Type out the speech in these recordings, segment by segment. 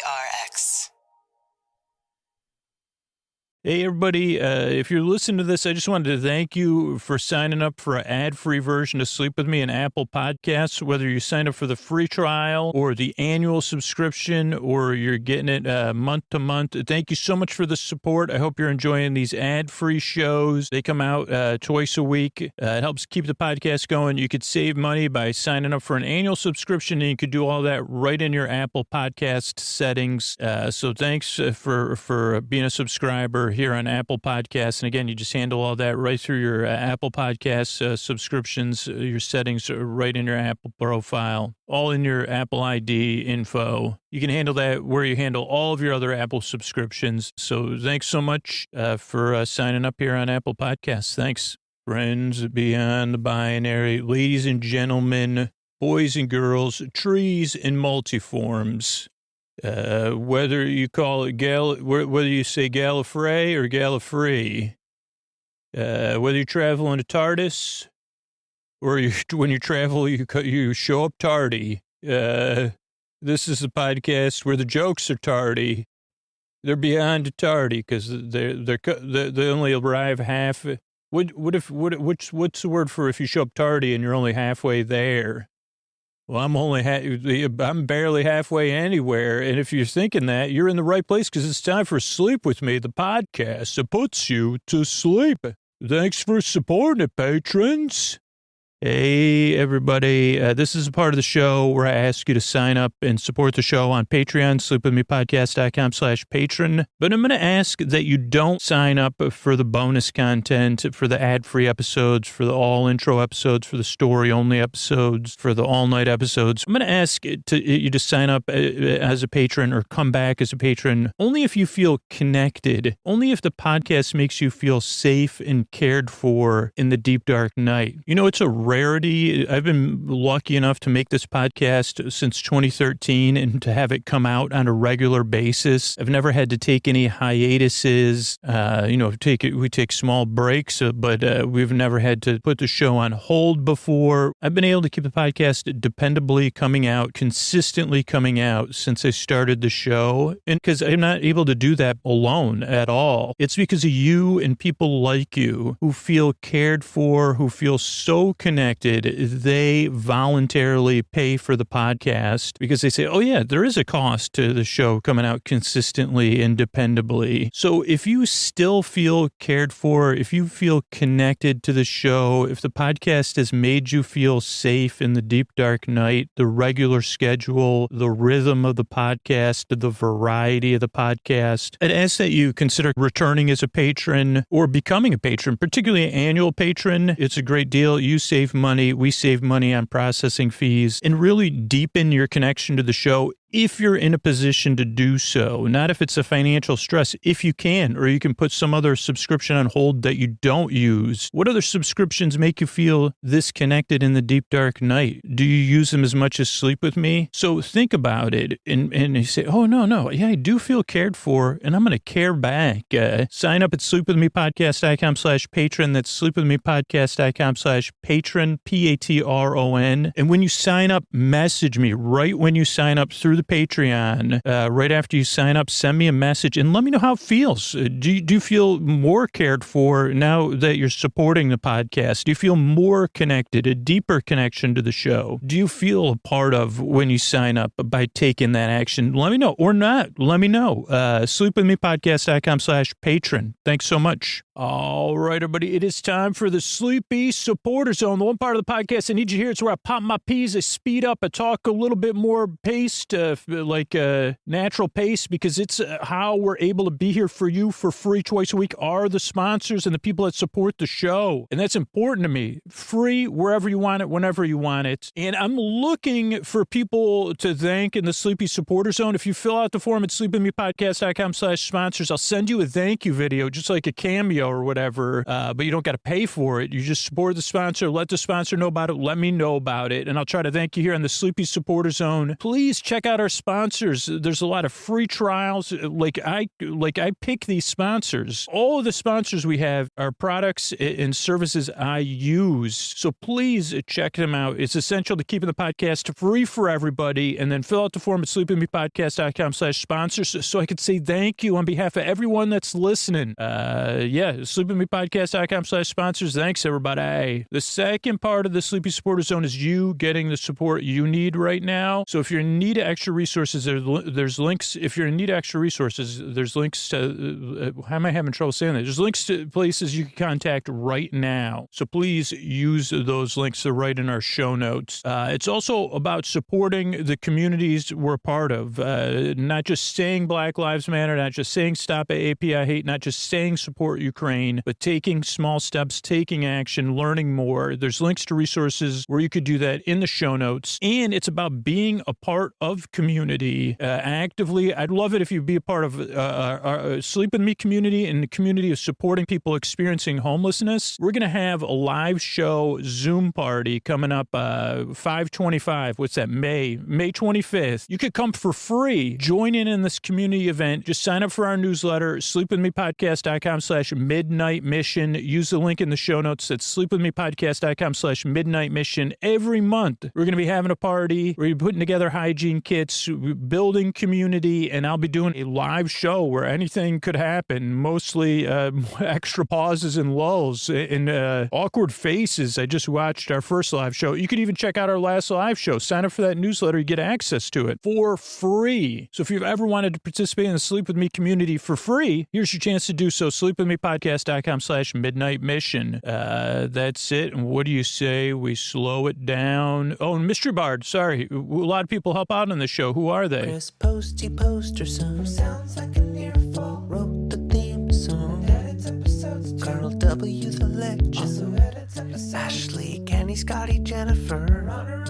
PRX. Hey, everybody. If you're listening to this, I just wanted to thank you for signing up for an ad-free version of Sleep With Me in Apple Podcasts, whether you sign up for the free trial or the annual subscription or you're getting it month to month. Thank you so much for the support. I hope you're enjoying these ad-free shows. They come out twice a week. It helps keep the podcast going. You could save money by signing up for an annual subscription, and you could do all that right in your Apple Podcast settings. So thanks for being a subscriber here on Apple Podcasts. And again, you just handle all that right through your Apple Podcasts subscriptions, your settings are right in your Apple profile, all in your Apple ID info. You can handle that where you handle all of your other Apple subscriptions. So thanks so much for signing up here on Apple Podcasts. Thanks. Friends beyond the binary, ladies and gentlemen, boys and girls, trees and multiforms. Whether you call it whether you say Gallifrey or Gallifrey, whether you travel in a TARDIS or when you travel, you show up tardy. This is a podcast where the jokes are tardy. They're beyond tardy because they only arrive half. What's the word for if you show up tardy and you're only halfway there? Well, I'm barely halfway anywhere. And if you're thinking that, you're in the right place because it's time for Sleep With Me, the podcast that puts you to sleep. Thanks for supporting it, patrons. Hey, everybody. This is a part of the show where I ask you to sign up and support the show on Patreon, sleepwithmepodcast.com/patron. But I'm going to ask that you don't sign up for the bonus content, for the ad-free episodes, for the all-intro episodes, for the story-only episodes, for the all-night episodes. I'm going to ask you to sign up as a patron or come back as a patron only if you feel connected, only if the podcast makes you feel safe and cared for in the deep, dark night. You know, it's a rarity. I've been lucky enough to make this podcast since 2013 and to have it come out on a regular basis. I've never had to take any hiatuses. We take small breaks, but we've never had to put the show on hold before. I've been able to keep the podcast dependably coming out, consistently coming out since I started the show. And because I'm not able to do that alone at all. It's because of you and people like you who feel cared for, who feel so connected. They voluntarily pay for the podcast because they say, oh yeah, there is a cost to the show coming out consistently and dependably. So if you still feel cared for, if you feel connected to the show, if the podcast has made you feel safe in the deep, dark night, the regular schedule, the rhythm of the podcast, the variety of the podcast, I'd ask that you consider returning as a patron or becoming a patron, particularly an annual patron. It's a great deal. You save money. We save money on processing fees and really deepen your connection to the show if you're in a position to do so, not if it's a financial stress, if you can, or you can put some other subscription on hold that you don't use. What other subscriptions make you feel this connected in the deep, dark night? Do you use them as much as Sleep With Me? So think about it and you say, oh, no. Yeah, I do feel cared for and I'm going to care back. Sign up at sleepwithmepodcast.com/patron. That's sleepwithmepodcast.com/patron, Patron. And when you sign up, message me right when you sign up through the Patreon. Right after you sign up, send me a message and let me know how it feels. Do you feel more cared for now that you're supporting the podcast? Do you feel more connected, a deeper connection to the show? Do you feel a part of when you sign up by taking that action? Let me know or not. Let me know. Sleepwithmepodcast.com/patron. Thanks so much. All right, everybody. It is time for the Sleepy Supporter Zone. The one part of the podcast I need you to hear. It's where I pop my P's, I speed up, I talk a little bit more paced, like natural pace, because it's how we're able to be here for you for free twice a week are the sponsors and the people that support the show. And that's important to me. Free wherever you want it, whenever you want it. And I'm looking for people to thank in the Sleepy Supporter Zone. If you fill out the form at sleepwithmepodcast.com/sponsors, I'll send you a thank you video, just like a cameo or whatever, but you don't got to pay for it. You just support the sponsor, let the sponsor know about it, let me know about it, and I'll try to thank you here on the Sleepy Supporter Zone. Please check out out our sponsors. There's a lot of free trials. Like I pick these sponsors. All of the sponsors we have are products and services I use. So please check them out. It's essential to keeping the podcast free for everybody. And then fill out the form at sleepwithmepodcast.com/sponsors so I could say thank you on behalf of everyone that's listening. Sleepwithmepodcast.com/sponsors. Thanks, everybody. The second part of the Sleepy Supporter Zone is you getting the support you need right now. So if you're in need of extra resources, there's links. If you're in need of extra resources, there's links to, how am I having trouble saying that? There's links to places you can contact right now. So please use those links. They're right in our show notes. It's also about supporting the communities we're a part of, not just saying Black Lives Matter, not just saying stop API hate, not just saying support Ukraine, but taking small steps, taking action, learning more. There's links to resources where you could do that in the show notes. And it's about being a part of community actively. I'd love it if you'd be a part of our Sleep With Me community and the community of supporting people experiencing homelessness. We're going to have a live show Zoom party coming up 5/25. What's that? May 25th. You could come for free. Join in this community event. Just sign up for our newsletter, sleepwithmepodcast.com/midnight mission. Use the link in the show notes. That's sleepwithmepodcast.com/midnight mission. Every month, we're going to be having a party. We're putting together hygiene kits, building community, and I'll be doing a live show where anything could happen, mostly extra pauses and lulls and awkward faces. I just watched our first live show. You could even check out our last live show. Sign up for that newsletter. You get access to it for free. So if you've ever wanted to participate in the Sleep With Me community for free, here's your chance to do so. sleepwithmepodcast.com/midnight mission. That's it. And what do you say we slow it down? Oh, and Mystery Bard, sorry. A lot of people help out on the show. Who are they? Chris Posty Poster Son sounds like an earful. Wrote the theme song. Edits episodes. Carl W. the Legend. Also edits episodes. Ashley, Kenny, Scotty, Jennifer. Runner.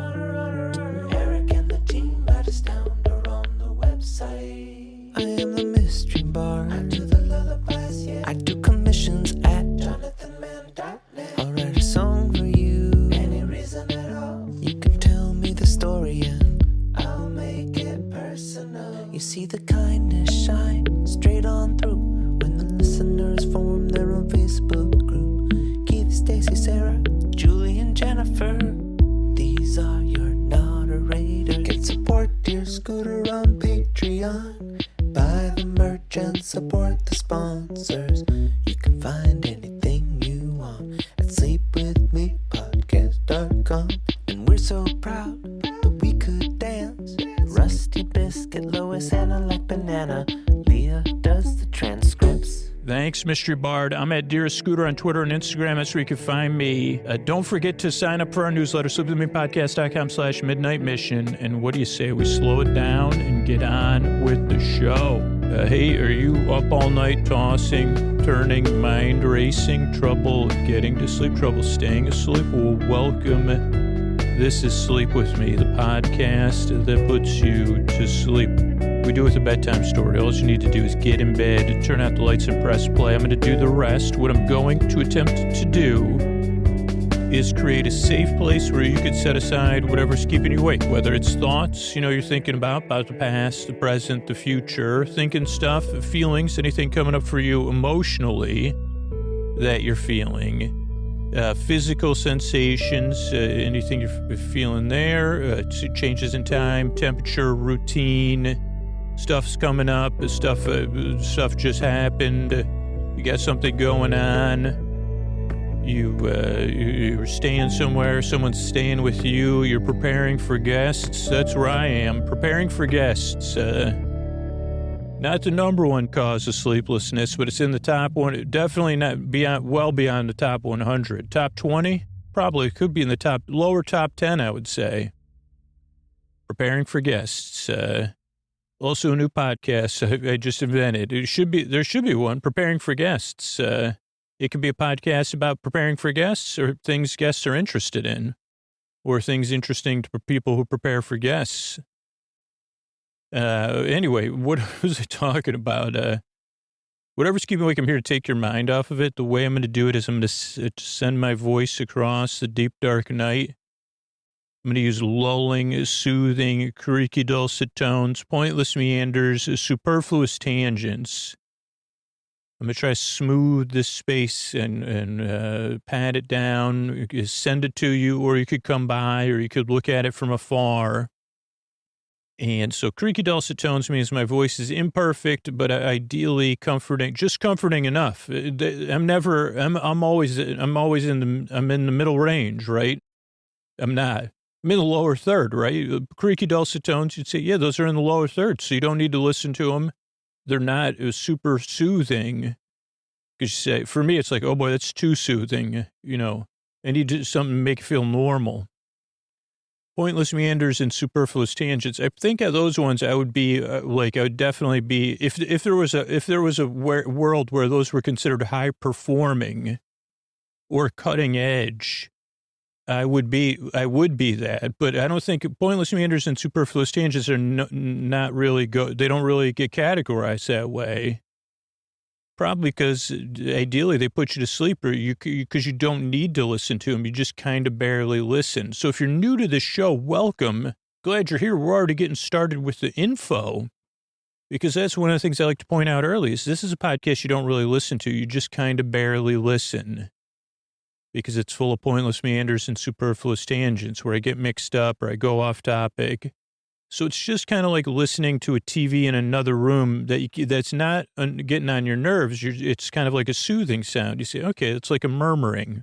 Eric and the team at Astound are on the website. I am the Mystery Bard. I do the lullabies, yeah. I do commissions at jonathanmann.net. I'll write a song for you. Any reason at all. You can tell me the story and I'll make it personal. You see the kindness shine straight on through when the listeners form their own Facebook group. Keith, Stacy, Sarah, Julie, and Jennifer. These are your moderators. Get support dear Scooter on Patreon. Buy the merch and support the sponsors. You can find anything you want at sleepwithmepodcast.com. And we're so proud that we could dance. Rusty Biscuit, Lois, Anna like banana. Leah does the transcripts. Thanks, Mystery Bard. I'm at Dearest Scooter on Twitter and Instagram. That's where you can find me. Don't forget to sign up for our newsletter, sleepwithmepodcast.com/midnight mission. And what do you say? We slow it down and get on with the show. Hey, are you up all night tossing, turning, mind racing, trouble getting to sleep, trouble staying asleep? Well, welcome. This is Sleep With Me, the podcast that puts you to sleep. We do it with a bedtime story. All you need to do is get in bed, turn out the lights and press play. I'm going to do the rest. What I'm going to attempt to do is create a safe place where you could set aside whatever's keeping you awake, whether it's thoughts, you're thinking about the past, the present, the future, thinking stuff, feelings, anything coming up for you emotionally that you're feeling. Physical sensations, anything you're feeling there, changes in time, temperature, routine, stuff's coming up, stuff just happened, you got something going on, you're staying somewhere, someone's staying with you, you're preparing for guests. That's where I am, preparing for guests. Not the number one cause of sleeplessness, but it's in the top one. Definitely not well beyond the top 100. Top 20? Probably could be in the lower top 10, I would say. Preparing for guests. Also a new podcast I just invented. There should be one, Preparing for Guests. It could be a podcast about preparing for guests or things guests are interested in, or things interesting to people who prepare for guests. Anyway, what was I talking about? Whatever's keeping you awake, I'm here to take your mind off of it. The way I'm going to do it is I'm going to send my voice across the deep, dark night I'm going to use lulling, soothing, creaky dulcet tones, pointless meanders, superfluous tangents. I'm going to try to smooth this space and pat it down, send it to you, or you could come by, or you could look at it from afar. And so creaky dulcet tones means my voice is imperfect, but ideally comforting, just comforting enough. I'm always in the middle range, right? I'm not. I'm in the lower third, right? Creaky dulcet tones, you'd say, yeah, those are in the lower third, so you don't need to listen to them. They're not super soothing. Because you say, for me, it's like, oh boy, that's too soothing, I need to something to make it feel normal. Pointless meanders and superfluous tangents. I think of those ones, I would be I would definitely be, if there was a world where those were considered high performing or cutting edge, I would be that. But I don't think pointless meanders and superfluous tangents are not really they don't really get categorized that way. Probably because ideally they put you to sleep, or because you don't need to listen to them. You just kind of barely listen. So if you're new to the show, welcome. Glad you're here. We're already getting started with the info, because that's one of the things I like to point out early is this is a podcast you don't really listen to. You just kind of barely listen, because it's full of pointless meanders and superfluous tangents where I get mixed up or I go off topic. So it's just kind of like listening to a TV in another room that's not getting on your nerves. It's kind of like a soothing sound. You say, okay, it's like a murmuring.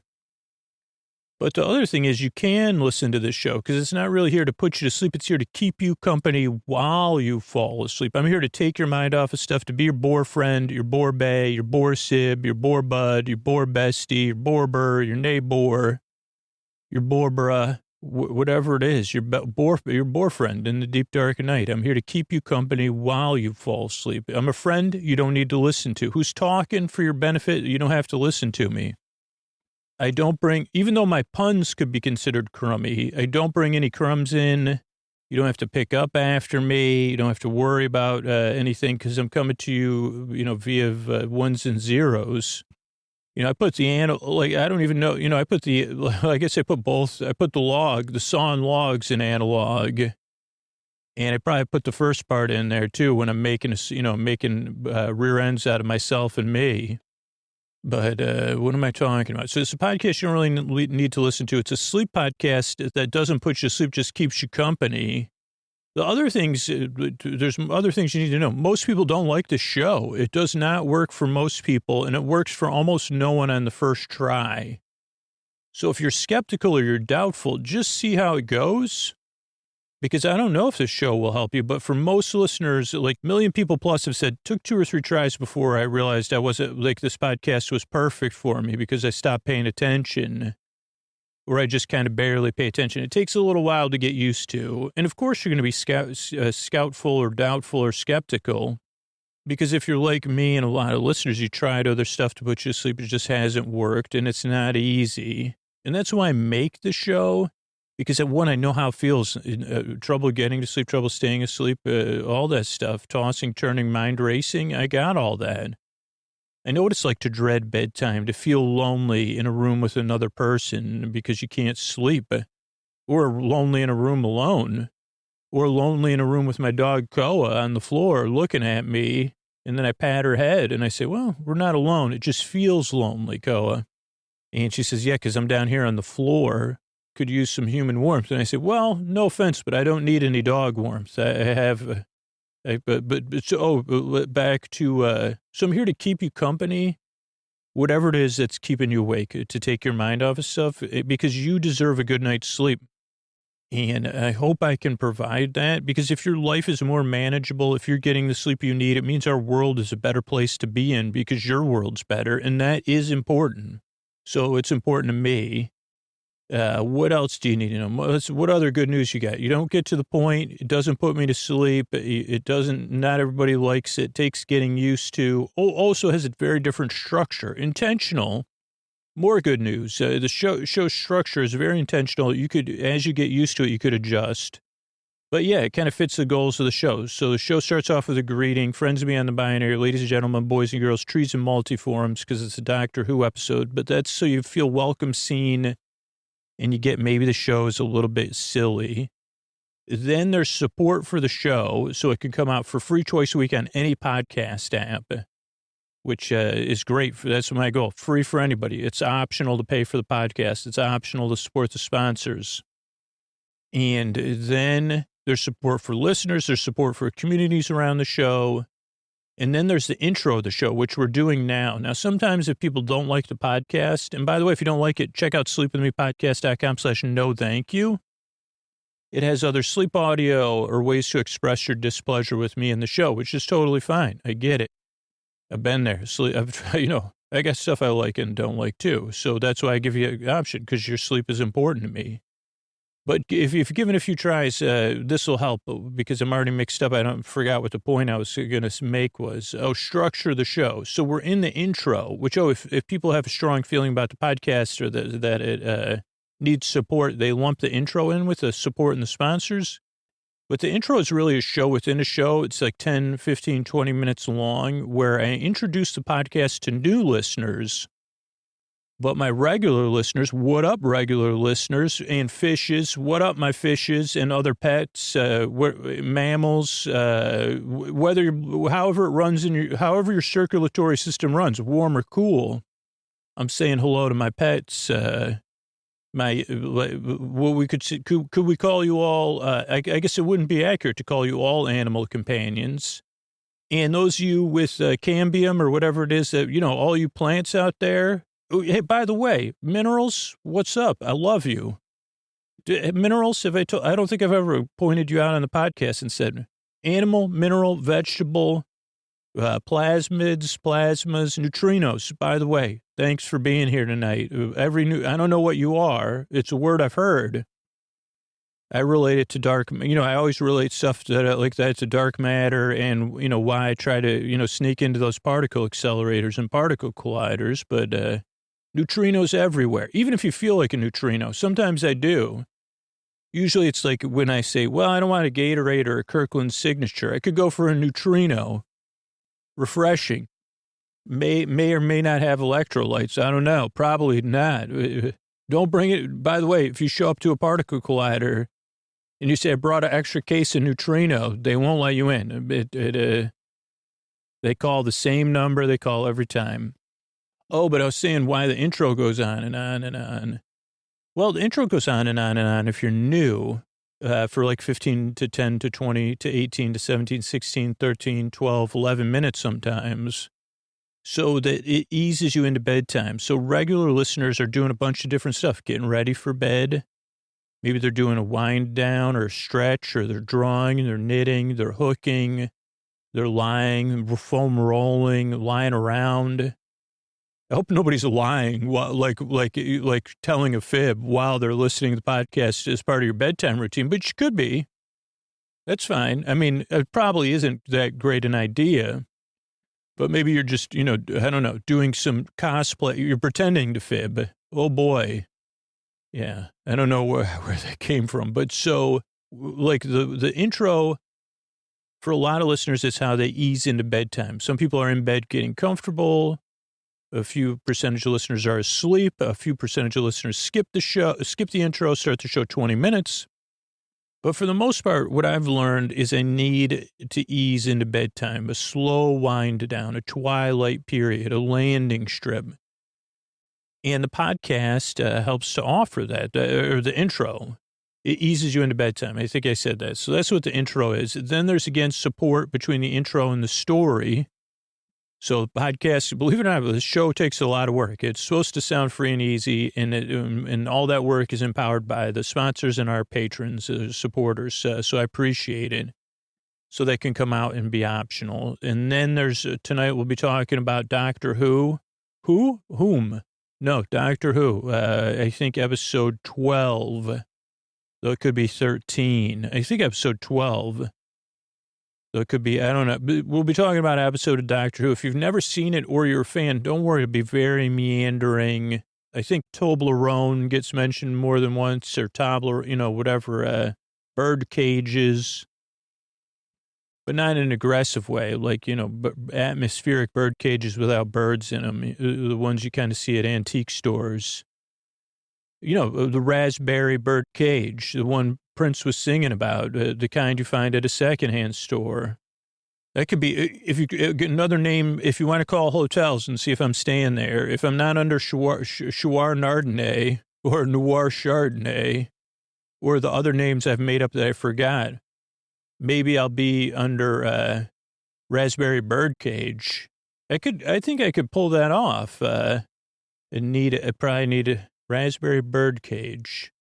But the other thing is you can listen to this show because it's not really here to put you to sleep. It's here to keep you company while you fall asleep. I'm here to take your mind off of stuff, to be your bore friend, your bore bae, your bore sib, your bore bud, your bore bestie, your bore burr, your neighbor, your bore bruh. Whatever it is, your bore friend in the deep dark of night. I'm here to keep you company while you fall asleep. I'm a friend you don't need to listen to. Who's talking for your benefit? You don't have to listen to me. I don't bring, even though my puns could be considered crummy, I don't bring any crumbs in. You don't have to pick up after me. You don't have to worry about anything because I'm coming to you, via ones and zeros. I put the I don't even know, I put I guess I put both. I put the sawn logs in analog. And I probably put the first part in there too when I'm making rear ends out of myself and me. But what am I talking about? So it's a podcast you don't really need to listen to. It's a sleep podcast that doesn't put you to sleep, just keeps you company. The other things, there's other things you need to know. Most people don't like the show. It does not work for most people, and it works for almost no one on the first try. So if you're skeptical or you're doubtful, just see how it goes. Because I don't know if this show will help you, but for most listeners, like 1 million people plus have said, took 2 or 3 tries before I realized this podcast was perfect for me because I stopped paying attention. Or I just kind of barely pay attention. It takes a little while to get used to. And of course, you're going to be scoutful or doubtful or skeptical. Because if you're like me and a lot of listeners, you tried other stuff to put you to sleep, it just hasn't worked, and it's not easy. And that's why I make the show, because one, I know how it feels, trouble getting to sleep, trouble staying asleep, all that stuff, tossing, turning, mind racing. I got all that. I know what it's like to dread bedtime, to feel lonely in a room with another person because you can't sleep, or lonely in a room alone, or lonely in a room with my dog Koa on the floor looking at me. And then I pat her head and I say, well, we're not alone. It just feels lonely, Koa. And she says, yeah, because I'm down here on the floor. Could use some human warmth. And I said, well, no offense, but I don't need any dog warmth. I have... back to, so I'm here to keep you company, whatever it is that's keeping you awake, to take your mind off of stuff, because you deserve a good night's sleep. And I hope I can provide that, because if your life is more manageable, if you're getting the sleep you need, it means our world is a better place to be in because your world's better. And that is important. So it's important to me. What else do you need to know? What other good news you got? You don't get to the point. It doesn't put me to sleep. It doesn't, not everybody likes it. Takes getting used to. Also has a very different structure. Intentional. More good news. The show structure is very intentional. You could, as you get used to it, you could adjust. But yeah, it kind of fits the goals of the show. So the show starts off with a greeting. Friends beyond the binary, ladies and gentlemen, boys and girls, trees and multiforms, because it's a Doctor Who episode. But that's so you feel welcome, seen, and you get maybe the show is a little bit silly. Then there's support for the show, so it can come out for free twice a week on any podcast app, which is great. That's my goal. Free for anybody. It's optional to pay for the podcast. It's optional to support the sponsors. And then there's support for listeners. There's support for communities around the show. And then there's the intro of the show, which we're doing now. Now, sometimes if people don't like the podcast, and by the way, if you don't like it, check out sleepwithmepodcast.com/no thank you. It has other sleep audio or ways to express your displeasure with me in the show, which is totally fine. I get it. I've been there. I got stuff I like and don't like too. So that's why I give you an option, because your sleep is important to me. But if you've given a few tries, this will help, because I'm already mixed up. I forgot what the point I was going to make was. Structure the show. So we're in the intro, which, if people have a strong feeling about the podcast or that it needs support, they lump the intro in with the support and the sponsors. But the intro is really a show within a show. It's like 10, 15, 20 minutes long, where I introduce the podcast to new listeners. But my regular listeners, what up, regular listeners, and fishes, what up, my fishes and other pets, mammals, however it runs however your circulatory system runs, warm or cool. I'm saying hello to my pets. Could we call you all? I guess it wouldn't be accurate to call you all animal companions. And those of you with cambium or whatever it is that all you plants out there. Hey, by the way, minerals, what's up? I love you. Minerals, I don't think I've ever pointed you out on the podcast and said animal, mineral, vegetable, plasmids, plasmas, neutrinos. By the way, thanks for being here tonight. I don't know what you are. It's a word I've heard. I relate it to dark, I always relate stuff like that to dark matter, and, why I try to, sneak into those particle accelerators and particle colliders, but, neutrinos everywhere, even if you feel like a neutrino. Sometimes I do. Usually it's like when I say, well, I don't want a Gatorade or a Kirkland Signature. I could go for a neutrino. Refreshing. May or may not have electrolytes. I don't know. Probably not. Don't bring it. By the way, if you show up to a particle collider and you say, I brought an extra case of neutrino, they won't let you in. They call the same number they call every time. Oh, but I was saying why the intro goes on and on and on. Well, the intro goes on and on and on if you're new, for like 15 to 10 to 20 to 18 to 17, 16, 13, 12, 11 minutes sometimes, so that it eases you into bedtime. So regular listeners are doing a bunch of different stuff, getting ready for bed. Maybe they're doing a wind down or a stretch, or they're drawing, they're knitting, they're hooking, they're lying, foam rolling, lying around. I hope nobody's lying, like telling a fib while they're listening to the podcast as part of your bedtime routine, but you could be. That's fine. I mean, it probably isn't that great an idea, but maybe you're just, I don't know, doing some cosplay. You're pretending to fib. Oh, boy. Yeah, I don't know where that came from. But so, like, the intro, for a lot of listeners, is how they ease into bedtime. Some people are in bed getting comfortable. A few percentage of listeners are asleep. A few percentage of listeners skip the intro, start the show 20 minutes. But for the most part, what I've learned is I need to ease into bedtime, a slow wind down, a twilight period, a landing strip. And the podcast helps to offer that, or the intro. It eases you into bedtime. I think I said that. So that's what the intro is. Then there's, again, support between the intro and the story. So the podcast, believe it or not, the show takes a lot of work. It's supposed to sound free and easy, and all that work is empowered by the sponsors and our patrons, supporters. So I appreciate it. So they can come out and be optional. And then there's, tonight we'll be talking about Doctor Who. Whom? No, Doctor Who. I think episode 12. Though it could be 13. I think episode 12. So it could be, I don't know. We'll be talking about an episode of Doctor Who. If you've never seen it or you're a fan, don't worry. It'll be very meandering. I think Toblerone gets mentioned more than once, or Toblerone, whatever, bird cages, but not in an aggressive way, like, atmospheric bird cages without birds in them, the ones you kind of see at antique stores. the raspberry bird cage, the one Prince was singing about, the kind you find at a secondhand store. That could be, if you get another name, if you want to call hotels and see if I'm staying there. If I'm not under Chouar Nardonnay or Noir Chardonnay or the other names I've made up that I forgot, maybe I'll be under raspberry bird cage. I think I could pull that off. I probably need a raspberry bird cage.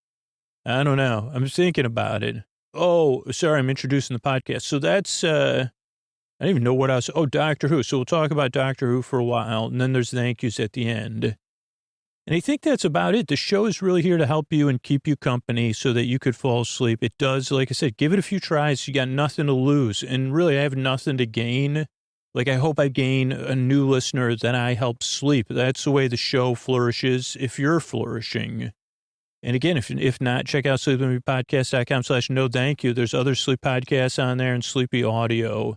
I don't know. I'm thinking about it. Oh, sorry, I'm introducing the podcast. So that's, I don't even know what else. Oh, Doctor Who. So we'll talk about Doctor Who for a while, and then there's thank yous at the end. And I think that's about it. The show is really here to help you and keep you company so that you could fall asleep. It does, like I said, give it a few tries. You got nothing to lose. And really, I have nothing to gain. Like, I hope I gain a new listener that I help sleep. That's the way the show flourishes if you're flourishing. And again, if not, check out sleepwithmepodcast.com/no thank you. There's other sleep podcasts on there and sleepy audio.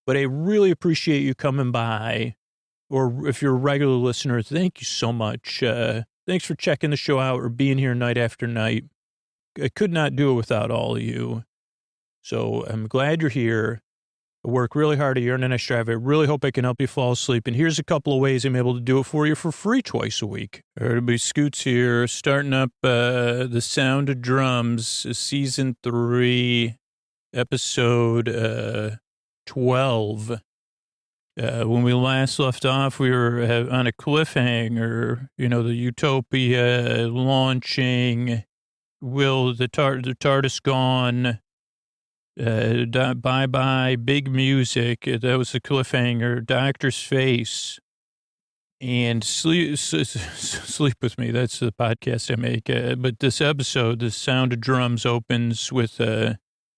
But I really appreciate you coming by. Or if you're a regular listener, thank you so much. Thanks for checking the show out or being here night after night. I could not do it without all of you. So I'm glad you're here. I work really hard a year and then I strive. I really hope I can help you fall asleep. And here's a couple of ways I'm able to do it for you for free twice a week. Everybody, Scoots here, starting up The Sound of Drums, Season 3, Episode 12. When we last left off, we were on a cliffhanger, the Utopia launching, the TARDIS gone, bye-bye, big music, that was the cliffhanger, Doctor's face, and sleep with me, that's the podcast I make, but this episode, The Sound of Drums opens with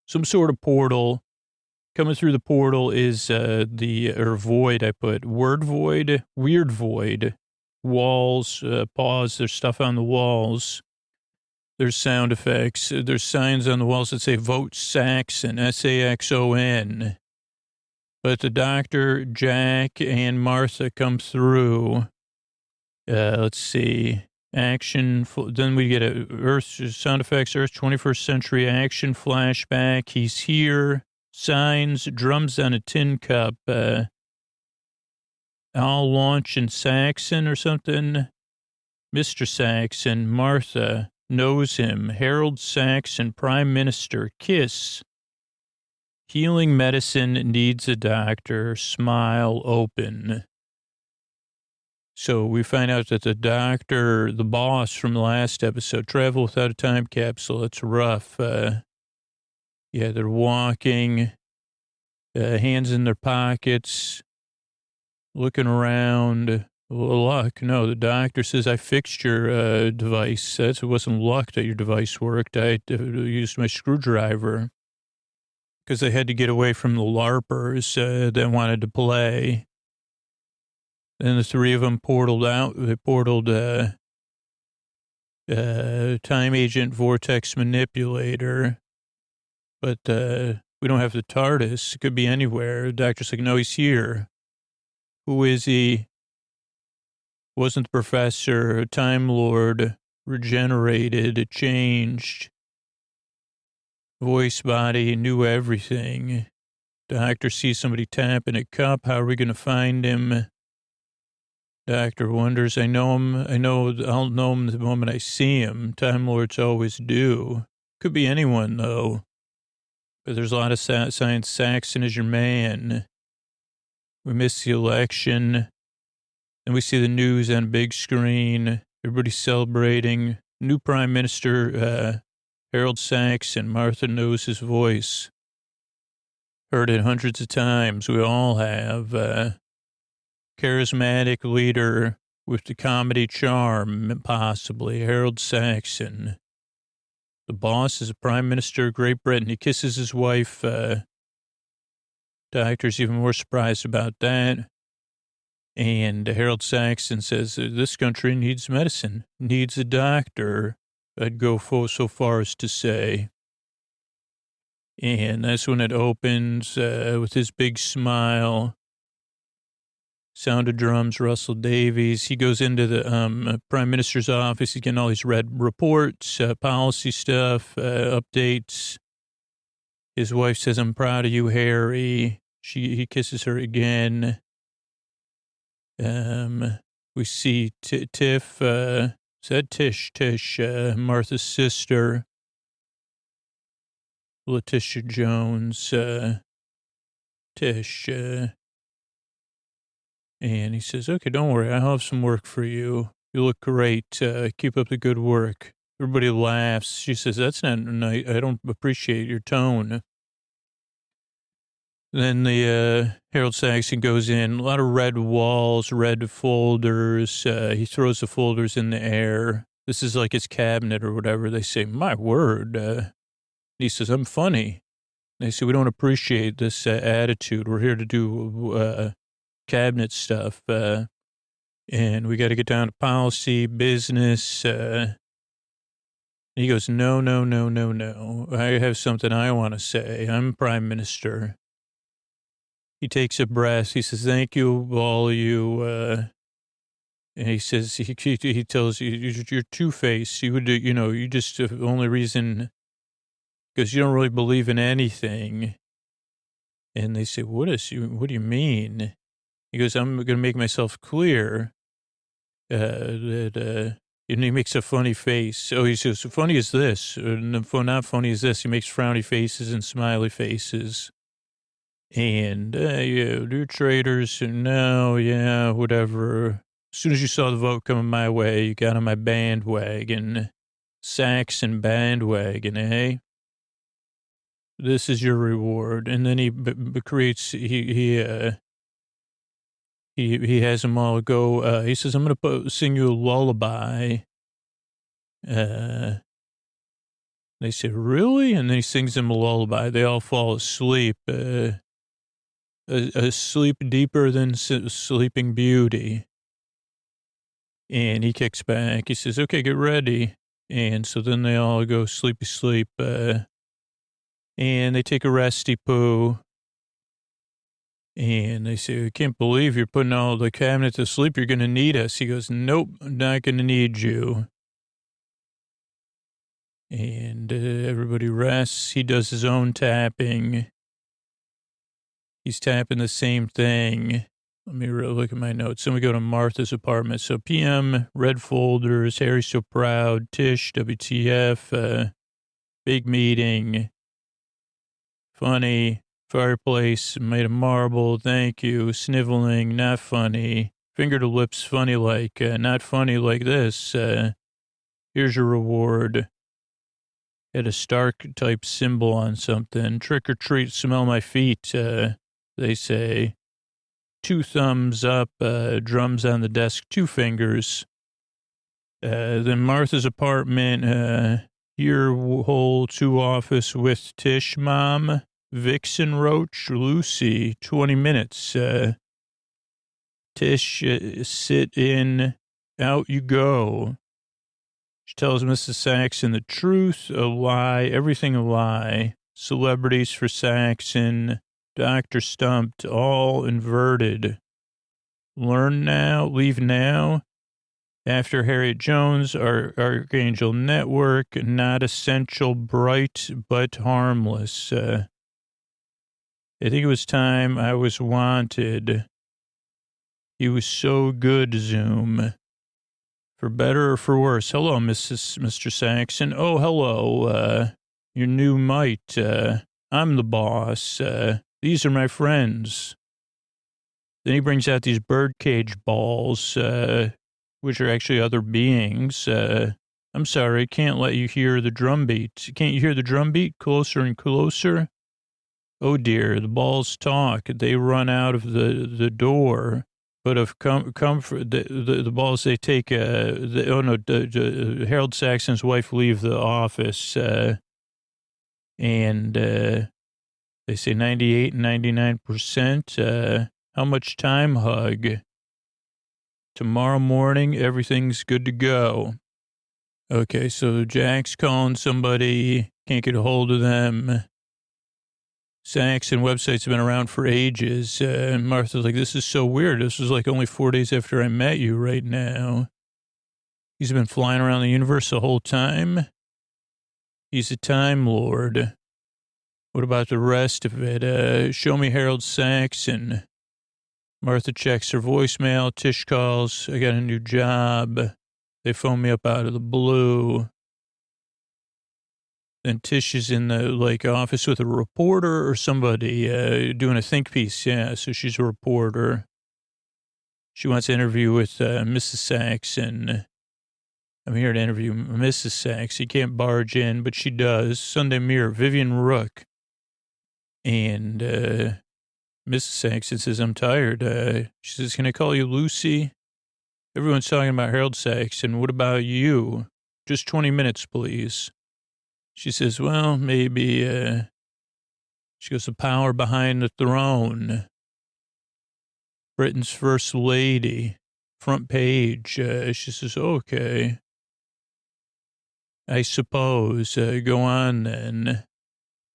some sort of portal. Coming through the portal is void, I put, word void, weird void, walls, pause, there's stuff on the walls, there's sound effects, there's signs on the walls that say vote Saxon, Saxon. But the Doctor, Jack, and Martha come through. Let's see, action, then we get Earth, sound effects, Earth 21st century action flashback, he's here. Signs, drums on a tin cup, all launch in Saxon or something. Mr. Saxon, Martha, knows him. Harold Saxon, Prime Minister, kiss. Healing medicine needs a doctor, smile open. So we find out that the doctor, the boss from the last episode, travel without a time capsule. It's rough. Yeah, they're walking, hands in their pockets, looking around. Luck. No, the doctor says, I fixed your device. It wasn't luck that your device worked. I used my screwdriver because they had to get away from the LARPers that wanted to play. Then the three of them portaled out. They portaled time agent vortex manipulator. But we don't have the TARDIS. It could be anywhere. The doctor's like, no, he's here. Who is he? Wasn't the professor, a Time Lord, regenerated, changed. Voice body, knew everything. Doctor sees somebody tapping a cup. How are we going to find him? Doctor wonders, I'll know him the moment I see him. Time Lords always do. Could be anyone, though. But there's a lot of signs. Saxon is your man. We missed the election. Then we see the news on a big screen. Everybody's celebrating. New Prime Minister, Harold Saxon. Martha knows his voice. Heard it hundreds of times. We all have. Charismatic leader with the comedy charm, possibly. Harold Saxon. The boss is a Prime Minister of Great Britain. He kisses his wife. Doctor's even more surprised about that. And Harold Saxon says, this country needs medicine, needs a doctor. I'd go so far as to say. And that's when it opens with his big smile. Sound of Drums, Russell Davies. He goes into the Prime Minister's office. He's getting all these red reports, policy stuff, updates. His wife says, I'm proud of you, Harry. He kisses her again. We see Tiff, said Tish, Martha's sister, Letitia Jones, Tish, and he says, okay, don't worry. I'll have some work for you. You look great. Keep up the good work. Everybody laughs. She says, that's not nice. I don't appreciate your tone. Then the Harold Saxon goes in. A lot of red walls, red folders. He throws the folders in the air. This is like his cabinet or whatever. They say, my word. He says, I'm funny. They say, we don't appreciate this attitude. We're here to do cabinet stuff, and we got to get down to policy, business. He goes, no. I have something I want to say. I'm Prime Minister. He takes a breath. He says, thank you, all of you. And he says, he tells you, you're two-faced. You just, the only reason, because you don't really believe in anything. And they say, what do you mean? He goes, I'm going to make myself clear and he makes a funny face. Oh, he says, funny as this. Not funny as this. He makes frowny faces and smiley faces. And, you're traitors. No, yeah, whatever. As soon as you saw the vote coming my way, you got on my bandwagon. Saxon bandwagon, eh? This is your reward. And then he creates, he has them all go, he says, I'm going to sing you a lullaby. They say, really? And then he sings them a lullaby. They all fall asleep. A sleep deeper than Sleeping Beauty. And he kicks back. He says, okay, get ready. And so then they all go sleepy sleep. And they take a resty poo. And they say, I can't believe you're putting all the cabinet to sleep. You're going to need us. He goes, nope, I'm not going to need you. And everybody rests. He does his own tapping. He's tapping the same thing. Let me look at my notes. Then we go to Martha's apartment. So PM, red folders, Harry's so proud, Tish, WTF, big meeting, funny, fireplace made of marble, thank you, sniveling, not funny, finger to lips, funny like, not funny like this, here's your reward. Had a Stark type symbol on something, trick or treat, smell my feet, they say. 2 thumbs up, drums on the desk, 2 fingers. Then Martha's apartment, your whole 2 office with Tish, Mom, Vixen, Roach, Lucy, 20 minutes. Tish, sit in, out you go. She tells Mrs. Saxon the truth, a lie, everything a lie. Celebrities for Saxon. Dr. Stumped, all inverted. Learn now, leave now. After Harriet Jones, Archangel Network, not essential, bright, but harmless. I think it was time I was wanted. He was so good, Zoom. For better or for worse. Hello, Mr. Saxon. Oh, hello, your new mite. I'm the boss. These are my friends. Then he brings out these birdcage balls, which are actually other beings. I'm sorry, I can't let you hear the drum beat. Can't you hear the drum beat? Closer and closer. Oh dear, the balls talk. They run out of the door. But of comfort, the balls, they take, Harold Saxon's wife leave the office, and they say 98 and 99%. How much time, Hug? Tomorrow morning, everything's good to go. Okay, so Jack's calling somebody, can't get a hold of them. Saxon websites have been around for ages. And Martha's like, this is so weird. This was like only 4 days after I met you right now. He's been flying around the universe the whole time. He's a time lord. What about the rest of it? Show me Harold Saxon. Martha checks her voicemail. Tish calls. I got a new job. They phone me up out of the blue. Then Tish is in the office with a reporter or somebody doing a think piece. Yeah, so she's a reporter. She wants to interview with Mrs. Saxon. I'm here to interview Mrs. Saxon. She can't barge in, but she does. Sunday Mirror, Vivian Rook. And Mrs. Saxon says, I'm tired. She says, can I call you Lucy? Everyone's talking about Harold Saxon. What about you? Just 20 minutes, please. She says, well, maybe, she goes, the power behind the throne. Britain's first lady. Front page. She says, okay. I suppose. Go on then.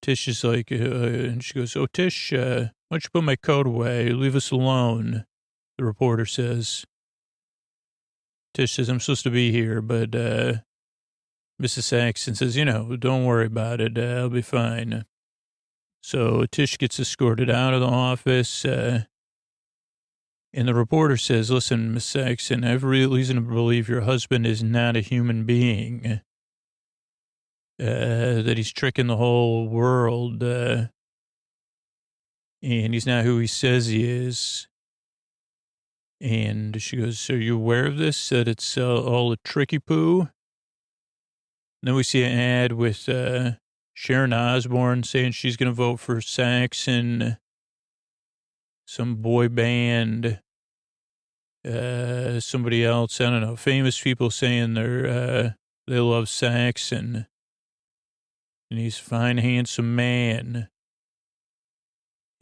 Tish is like, and she goes, oh, Tish, why don't you put my coat away? Leave us alone. The reporter says. Tish says, I'm supposed to be here, but Mrs. Saxon says, don't worry about it. I'll be fine. So Tish gets escorted out of the office. And the reporter says, listen, Miss Saxon, I have reason to believe your husband is not a human being. That he's tricking the whole world. And he's not who he says he is. And she goes, are you aware of this? That it's all a tricky poo? And then we see an ad with Sharon Osbourne saying she's going to vote for Saxon. Some boy band. Somebody else, I don't know, famous people saying they love Saxon. And he's a fine, handsome man.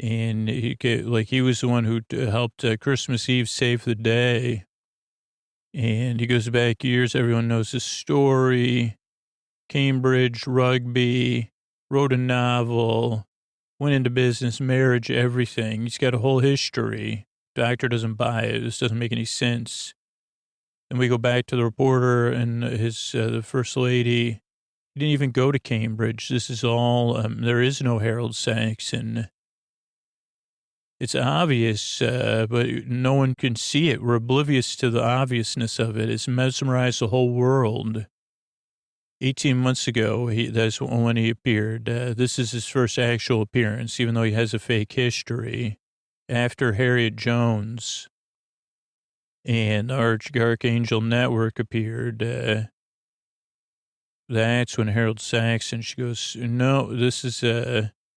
And he was the one who helped Christmas Eve save the day. And he goes back years. Everyone knows his story. Cambridge, rugby, wrote a novel, went into business, marriage, everything. He's got a whole history. Doctor doesn't buy it. This doesn't make any sense. Then we go back to the reporter and the first lady. He didn't even go to Cambridge. This is all, there is no Harold Saxon. It's obvious, but no one can see it. We're oblivious to the obviousness of it. It's mesmerized the whole world. 18 months ago, that's when he appeared. This is his first actual appearance, even though he has a fake history. After Harriet Jones and Archangel Network appeared, that's when Harold Saxon, she goes, no, this is,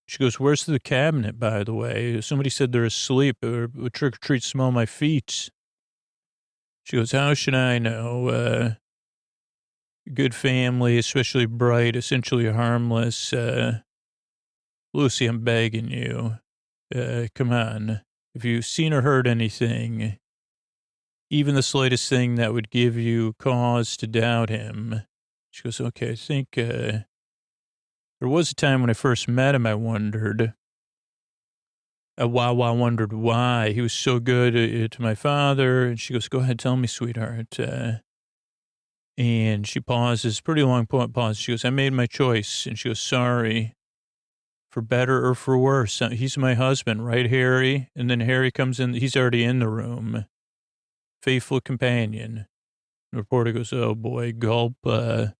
she goes, where's the cabinet, by the way? Somebody said they're asleep or trick or treat smell my feet. She goes, how should I know? Good family, especially bright, essentially harmless. Lucy, I'm begging you. Come on. If you've seen or heard anything, even the slightest thing that would give you cause to doubt him. She goes, okay, I think there was a time when I first met him, I wondered. I wondered why. He was so good to my father. And she goes, go ahead, tell me, sweetheart. And she pauses, pretty long pause. She goes, I made my choice. And she goes, sorry, for better or for worse. He's my husband, right, Harry? And then Harry comes in. He's already in the room. Faithful companion. The reporter goes, oh, boy, gulp. I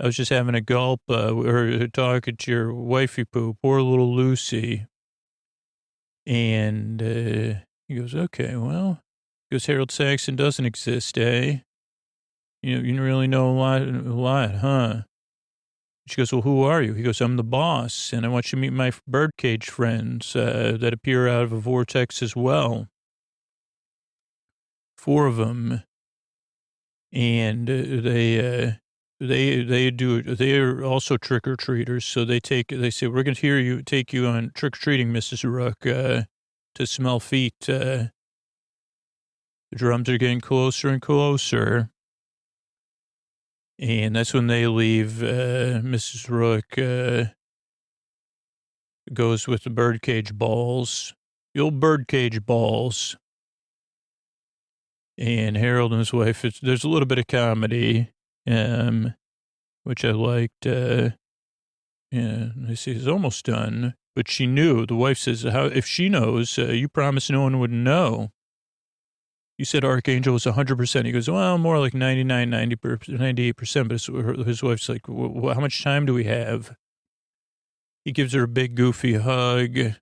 was just having a gulp or talking to your wifey poo, poor little Lucy. And he goes, okay, well, he goes, Harold Saxon doesn't exist, eh? You really know a lot, huh? She goes, well, who are you? He goes, I'm the boss, and I want you to meet my birdcage friends that appear out of a vortex as well. 4 of them. And they are also trick-or-treaters, so they say, we're going to take you on trick-or-treating, Mrs. Rook, to smell feet. The drums are getting closer and closer. And that's when they leave Mrs. Rook goes with the birdcage balls. The old birdcage balls. And Harold and his wife, there's a little bit of comedy, which I liked. Yeah, I see it's almost done. But she knew. The wife says, "How if she knows, you promised no one would know. You said Archangel was 100%. He goes, well, more like 99, 98%. But his wife's like, well, how much time do we have? He gives her a big, goofy hug. And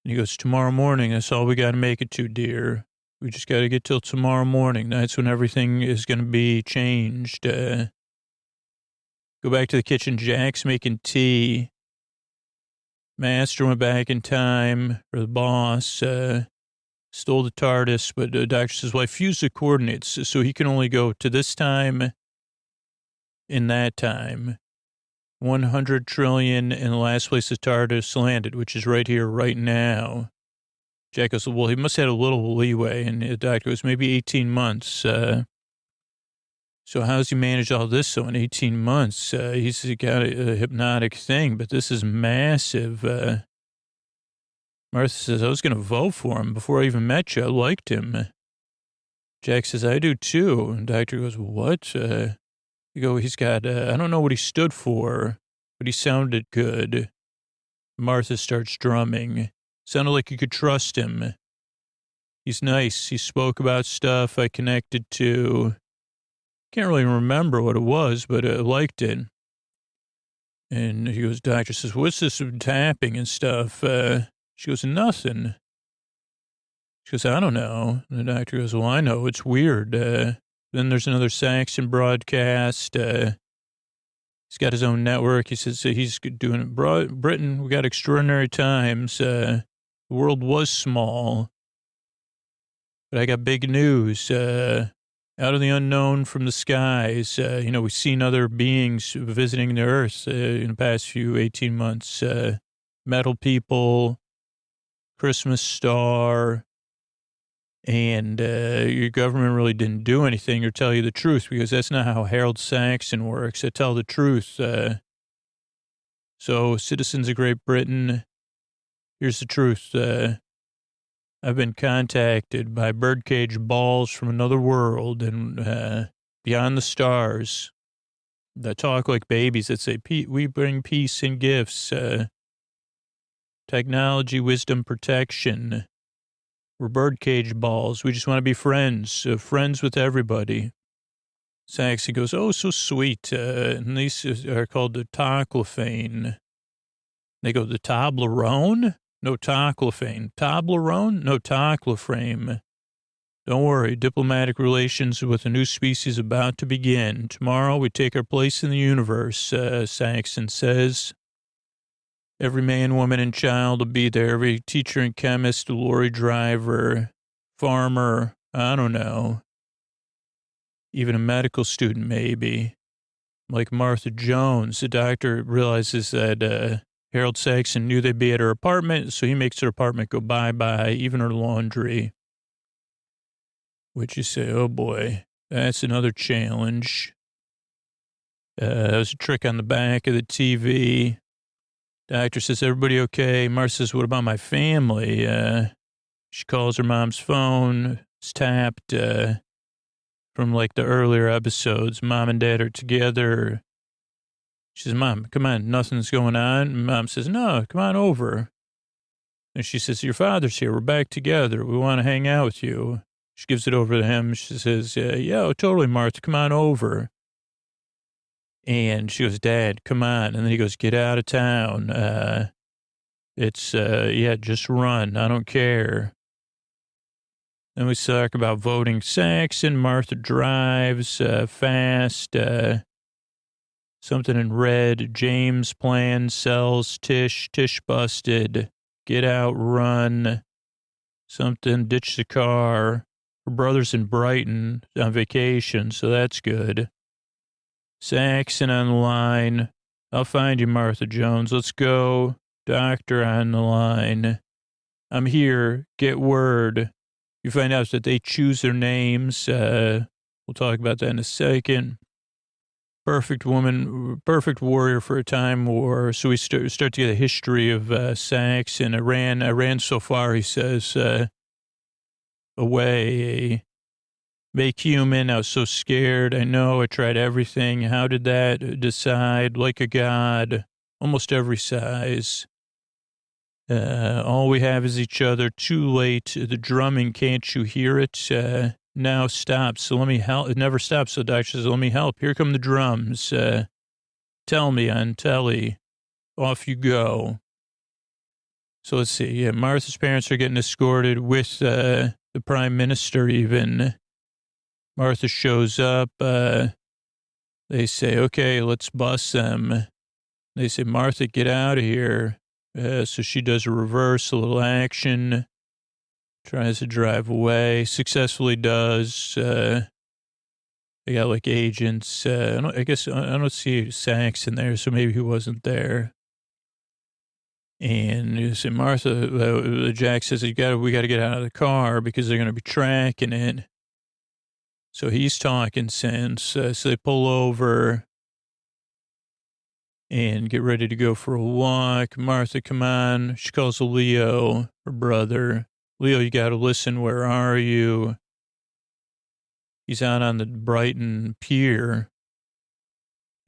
he goes, tomorrow morning, that's all we got to make it to, dear. We just got to get till tomorrow morning. That's when everything is going to be changed. Go back to the kitchen. Jack's making tea. Master went back in time, or the boss, stole the TARDIS, but the doctor says, well, I fused the coordinates, so he can only go to this time in that time. 100 trillion in the last place the TARDIS landed, which is right here, right now. Jack goes, well, he must have had a little leeway. And the doctor goes, maybe 18 months. So how's he managed all this? So in 18 months, he's got a hypnotic thing, but this is massive. Martha says, I was going to vote for him before I even met you. I liked him. Jack says, I do too. And the doctor goes, what? You go, he's got, I don't know what he stood for, but he sounded good. Martha starts drumming. Sounded like you could trust him. He's nice. He spoke about stuff I connected to. Can't really remember what it was, but I liked it. And he goes, doctor says, what's this tapping and stuff? She goes, nothing. She goes, I don't know. And the doctor goes, well, I know. It's weird. Then there's another Saxon broadcast. He's got his own network. He says he's doing it. Britain, we got extraordinary times. The world was small. But I got big news. Out of the unknown from the skies, we've seen other beings visiting the earth in the past 18 months. Metal people, Christmas star, and your government really didn't do anything or tell you the truth, because that's not how Harold Saxon works. I tell the truth. So, citizens of Great Britain, here's the truth. I've been contacted by birdcage balls from another world and beyond the stars that talk like babies, that say, we bring peace and gifts, technology, wisdom, protection. We're birdcage balls. We just want to be friends, friends with everybody. Saxon goes, oh, so sweet. And these are called the toclophane. They go, the Toblerone? No toclophane. Toblerone? No tocloframe. Don't worry, diplomatic relations with a new species about to begin. Tomorrow we take our place in the universe, Saxon says. Every man, woman, and child will be there. Every teacher and chemist, lorry driver, farmer, I don't know. Even a medical student, maybe. Like Martha Jones, the doctor realizes that Harold Saxon knew they'd be at her apartment, so he makes her apartment go bye-bye, even her laundry. Which you say, oh boy, that's another challenge. That was a trick on the back of the TV. Doctor says, everybody okay? Martha says, what about my family? She calls her mom's phone. It's tapped from like the earlier episodes. Mom and dad are together. She says, Mom, come on, nothing's going on. And Mom says, no, come on over. And she says, your father's here. We're back together. We want to hang out with you. She gives it over to him. She says, yeah, totally, Martha, come on over. And she goes, Dad, come on. And then he goes, get out of town. Just run. I don't care. Then we talk about voting Saxon. Martha drives fast. Something in red. James plans, sells, Tish busted. Get out, run. Something, ditch the car. Her brother's in Brighton on vacation, so that's good. Saxon on the line. I'll find you, Martha Jones. Let's go. Doctor on the line. I'm here. Get word. You find out that they choose their names. We'll talk about that in a second. perfect woman, perfect warrior for a time war. So we start to get a history of sex, and I ran so far, he says, away, make human. I was so scared. I know I tried everything. How did that decide? Like a god, almost every size. All we have is each other. Too late. The drumming, can't you hear it? Now stop. So let me help. It never stops. So doctor says, let me help. Here come the drums. Tell me on telly. Off you go. So let's see. Yeah, Martha's parents are getting escorted with the prime minister even. Martha shows up. They say, okay, let's bus them. They say, Martha, get out of here. So she does a reverse, a little action, tries to drive away, successfully does. They got like agents. I don't see Sachs in there, so maybe he wasn't there. And you say, Martha, Jack says, we got to get out of the car because they're going to be tracking it. So he's talking sense. So they pull over and get ready to go for a walk. Martha, come on. She calls Leo, her brother. Leo, you got to listen. Where are you? He's out on the Brighton pier,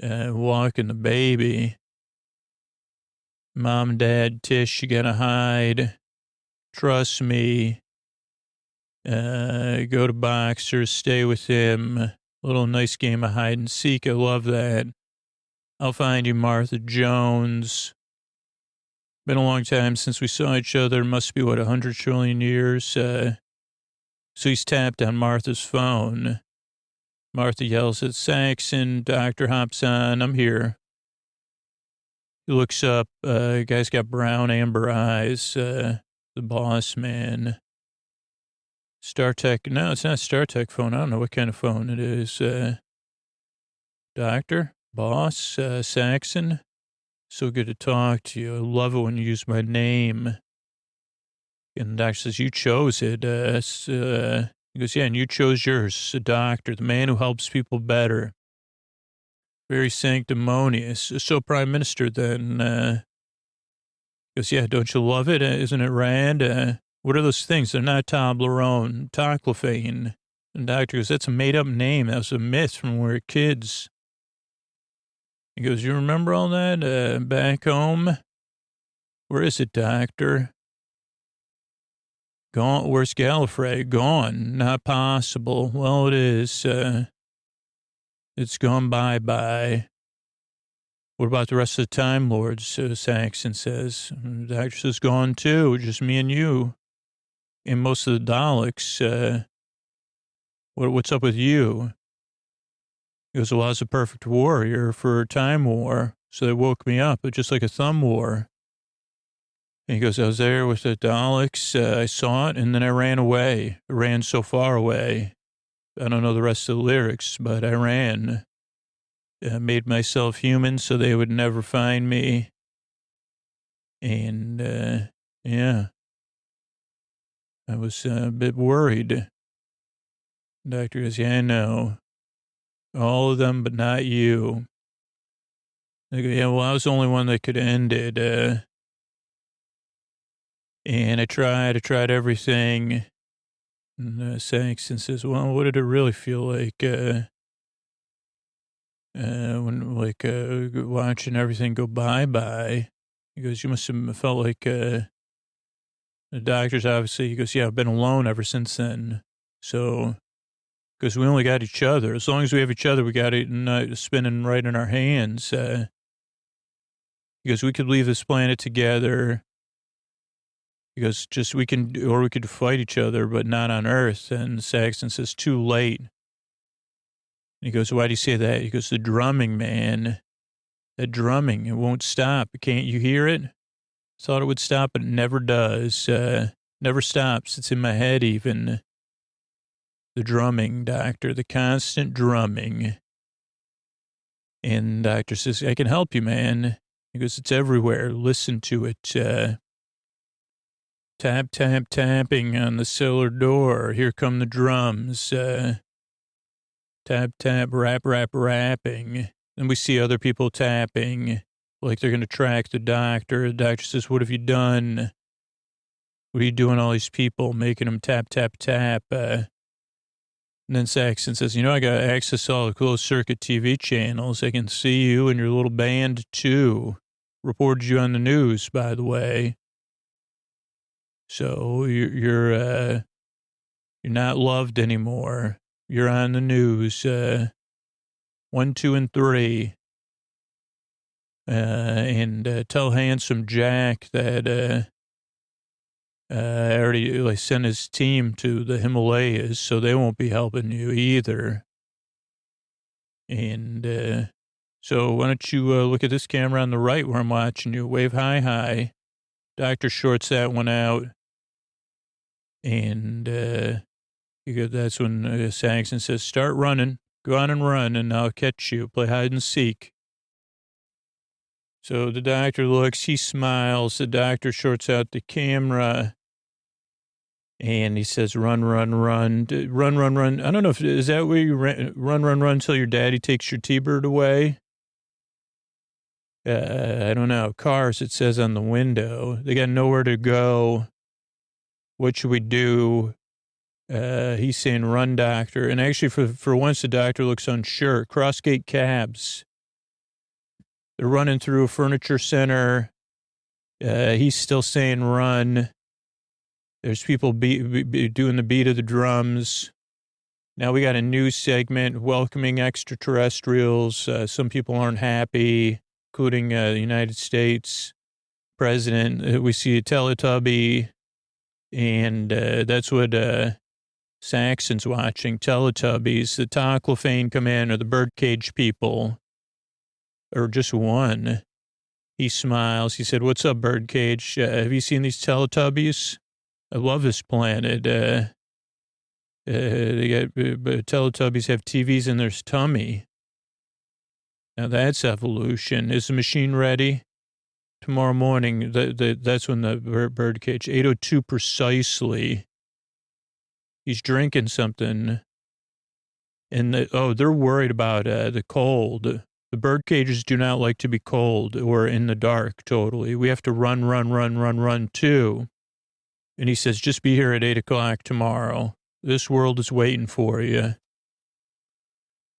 walking the baby. Mom, Dad, Tish, you got to hide. Trust me. Go to Boxers, stay with him. A little nice game of hide and seek. I love that. I'll find you, Martha Jones. Been a long time since we saw each other. Must be, 100 trillion years? So he's tapped on Martha's phone. Martha yells at Saxon. Doctor hops on. I'm here. He looks up. Guy's got brown amber eyes. The boss man. StarTech. No, it's not StarTech phone. I don't know what kind of phone it is. Doctor? Boss? Saxon? So good to talk to you. I love it when you use my name. And the doctor says, you chose it. He goes, yeah, and you chose yours. A doctor, the man who helps people better. Very sanctimonious. So Prime Minister then goes, yeah, don't you love it? Isn't it rad? What are those things? They're not Toblerone, Toclafane. And the doctor goes, that's a made-up name. That was a myth from when we were kids. He goes, you remember all that back home? Where is it, doctor? Gone. Where's Gallifrey? Gone. Not possible. Well, it is. It's gone bye-bye. What about the rest of the Time Lords? Saxon says. The doctor says, gone too. Just me and you. And most of the Daleks. What's up with you? He goes, well, I was a perfect warrior for a time war. So they woke me up, just like a thumb war. And he goes, I was there with the Daleks. I saw it, and then I ran away. I ran so far away. I don't know the rest of the lyrics, but I ran. I made myself human so they would never find me. And, yeah. I was a bit worried. The doctor goes, yeah, I know. All of them, but not you. I go, yeah, well, I was the only one that could end it. And I tried everything. And Saxon says, well, what did it really feel like when, watching everything go bye-bye? He goes, you must have felt like the doctors, obviously. He goes, yeah, I've been alone ever since then. So... because we only got each other. As long as we have each other, we got it spinning right in our hands. Because we could leave this planet together. Because we could fight each other, but not on Earth. And Saxon says, too late. And he goes, why do you say that? He goes, the drumming, man. That drumming, it won't stop. Can't you hear it? Thought it would stop, but it never does. Never stops. It's in my head even. The drumming, doctor, the constant drumming. And the doctor says, I can help you, man. He goes, it's everywhere. Listen to it. Tap, tap, tapping on the cellar door. Here come the drums. Tap, tap, rap, rap, rapping. Then we see other people tapping, like they're going to track the doctor. The doctor says, what have you done? What are you doing, all these people, making them tap, tap, tap? And then Saxon says, I got access to all the closed circuit TV channels. I can see you and your little band, too. Reported you on the news, by the way. So you're not loved anymore. You're on the news. 1, 2, and 3. And tell Handsome Jack that already sent his team to the Himalayas, so they won't be helping you either. And so why don't you look at this camera on the right where I'm watching you. Wave hi, hi. Doctor shorts that one out. And that's when Saxon says, start running. Go on and run, and I'll catch you. Play hide and seek. So the doctor looks, he smiles. The doctor shorts out the camera. And he says, run, run, run, run, run, run. I don't know is that where you run, run, run until your daddy takes your T-Bird away? I don't know. Cars, it says on the window. They got nowhere to go. What should we do? He's saying, run, doctor. And actually, for once, the doctor looks unsure. Crossgate cabs. They're running through a furniture center. He's still saying, run. There's people doing the beat of the drums. Now we got a new segment welcoming extraterrestrials. Some people aren't happy, including the United States president. We see a Teletubby, and that's what Saxon's watching, Teletubbies. The Toclafane come in, or the birdcage people, or just one. He smiles. He said, what's up, birdcage? Have you seen these Teletubbies? I love this planet. They got Teletubbies have TVs in their tummy. Now that's evolution. Is the machine ready? Tomorrow morning, that's when the birdcage, 8:02 precisely. He's drinking something. And they're worried about the cold. The bird cages do not like to be cold or in the dark totally. We have to run, run, run, run, run too. And he says, just be here at 8 o'clock tomorrow. This world is waiting for you.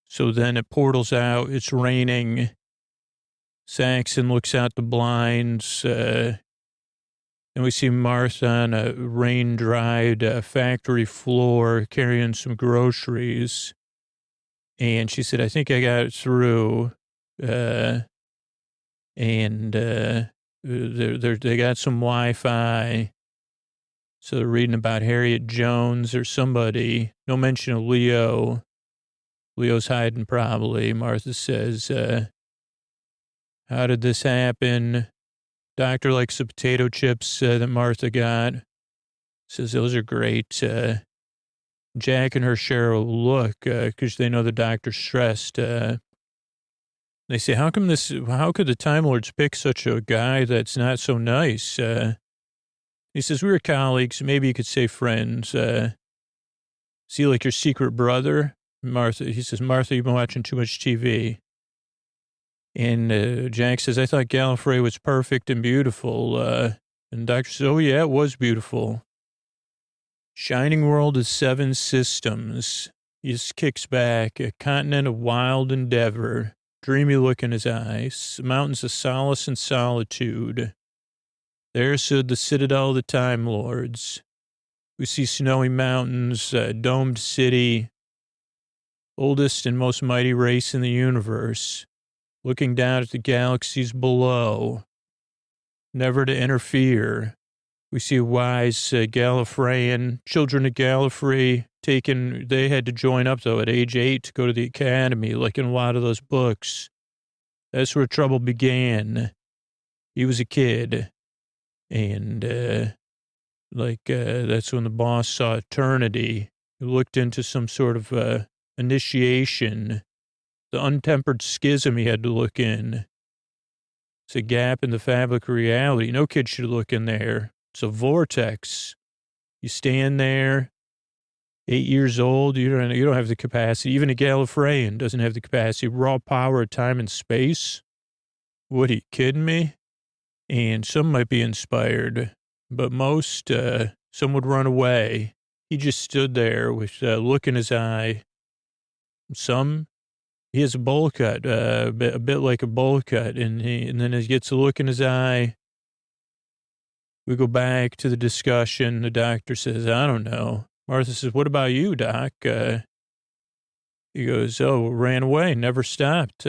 So then it portals out. It's raining. Saxon looks out the blinds. And we see Martha on a rain-dried factory floor carrying some groceries. And she said, I think I got it through. They got some Wi-Fi. So they're reading about Harriet Jones or somebody. No mention of Leo. Leo's hiding probably. Martha says, how did this happen? Doctor likes the potato chips that Martha got. Says those are great. Jack and her share a look because they know the doctor's stressed. They say, how could the Time Lords pick such a guy that's not so nice? He says, we were colleagues. Maybe you could say friends. See, like your secret brother? Martha. He says, Martha, you've been watching too much TV. And Jack says, I thought Gallifrey was perfect and beautiful. And the doctor says, oh, yeah, it was beautiful. Shining world is 7 systems. He just kicks back, a continent of wild endeavor, dreamy look in his eyes, mountains of solace and solitude. There stood the citadel of the Time Lords. We see snowy mountains, domed city, oldest and most mighty race in the universe, looking down at the galaxies below, never to interfere. We see a wise Gallifreyan, children of Gallifrey, they had to join up, though, at age 8 to go to the academy, like in a lot of those books. That's where trouble began. He was a kid. And, that's when the boss saw eternity. He looked into some sort of initiation, the untempered schism he had to look in. It's a gap in the fabric of reality. No kid should look in there. It's a vortex. You stand there, 8 years old. You don't have the capacity. Even a Gallifreyan doesn't have the capacity. Raw power of time and space. What, are you kidding me? And some might be inspired, but most, some would run away. He just stood there with a look in his eye. He has a bowl cut, a bit like a bowl cut, and then he gets a look in his eye. We go back to the discussion. The doctor says, I don't know. Martha says, what about you, doc? He goes, ran away, never stopped.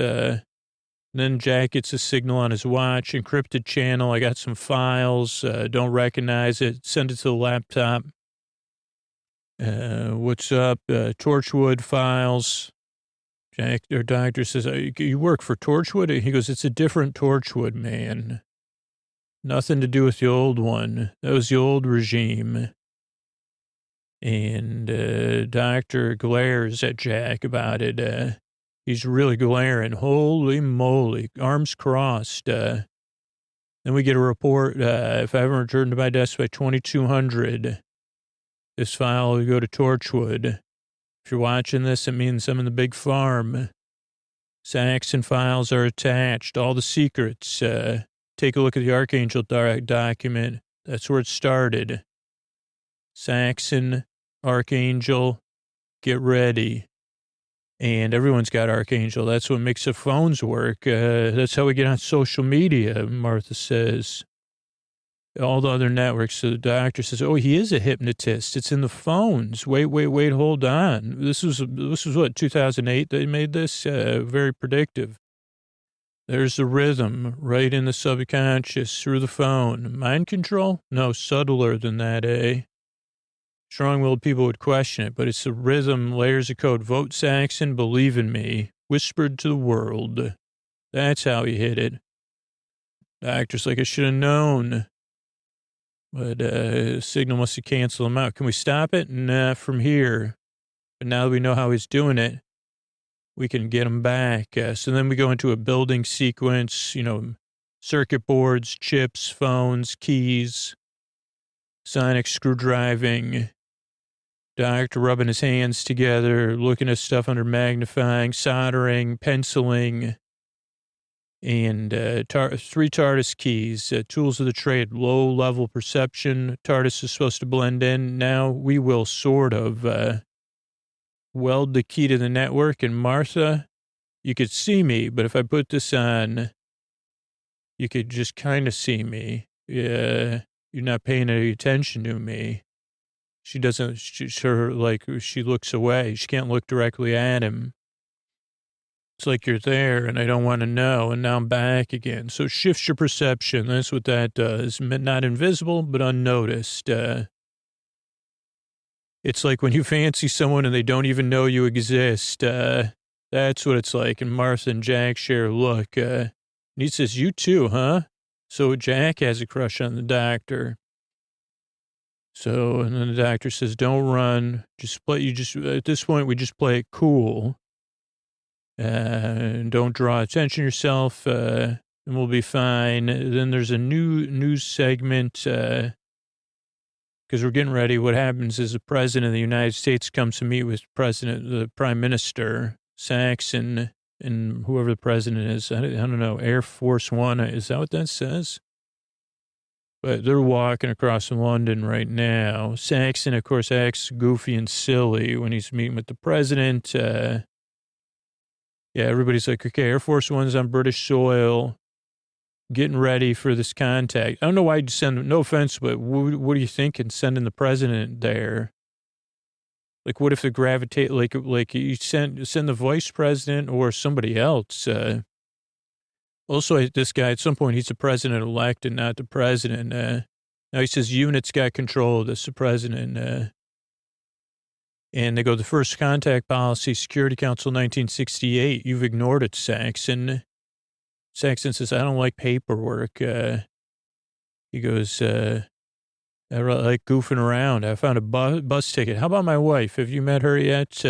Then Jack gets a signal on his watch, encrypted channel. I got some files, don't recognize it. Send it to the laptop. What's up? Torchwood files. Jack, their doctor says, you work for Torchwood? He goes, it's a different Torchwood, man. Nothing to do with the old one. That was the old regime. And doctor glares at Jack about it. He's really glaring. Holy moly. Arms crossed. Then we get a report. If I haven't returned to my desk by 2200, this file will go to Torchwood. If you're watching this, it means I'm in the big farm. Saxon files are attached. All the secrets. Take a look at the Archangel document. That's where it started. Saxon, Archangel, get ready. And everyone's got Archangel. That's what makes the phones work. That's how we get on social media, Martha says. All the other networks. So the doctor says, he is a hypnotist. It's in the phones. Wait, hold on. This was what, 2008 they made this? Very predictive. There's the rhythm right in the subconscious through the phone. Mind control? No, subtler than that, eh? Strong-willed people would question it, but it's the rhythm, layers of code. Vote Saxon, believe in me. Whispered to the world. That's how he hit it. Doctor's like, I should have known. But signal must have canceled him out. Can we stop it? Nah, from here. But now that we know how he's doing it, we can get him back. So then we go into a building sequence, circuit boards, chips, phones, keys, sonic screwdriving, doctor rubbing his hands together, looking at stuff under magnifying, soldering, penciling, and 3 TARDIS keys, tools of the trade, low-level perception. TARDIS is supposed to blend in. Now we will sort of weld the key to the network. And Martha, you could see me, but if I put this on, you could just kind of see me. Yeah, you're not paying any attention to me. She doesn't, she looks away. She can't look directly at him. It's like you're there and I don't want to know. And now I'm back again. So it shifts your perception. That's what that does. Not invisible, but unnoticed. It's like when you fancy someone and they don't even know you exist. That's what it's like. And Martha and Jack share a look. And he says, you too, huh? So Jack has a crush on the doctor. So, and then the doctor says, don't run. At this point, we just play it cool. Don't draw attention to yourself, and we'll be fine. Then there's a new news segment, because we're getting ready. What happens is the president of the United States comes to meet with the prime minister, Saxon, and whoever the president is. I don't know, Air Force One. Is that what that says? But they're walking across London right now. Saxon, of course, acts goofy and silly when he's meeting with the president. Yeah, everybody's like, okay, Air Force One's on British soil, getting ready for this contact. I don't know why you'd send, no offense, but what do you think in sending the president there? Like, what if the gravitate, like you send the vice president or somebody else? Also, this guy, at some point, he's the president-elect and not the president. Now he says units got control of this, the president. And they go, the first contact policy, Security Council 1968. You've ignored it, Saxon. Saxon says, I don't like paperwork. He goes, I like goofing around. I found a bus ticket. How about my wife? Have you met her yet?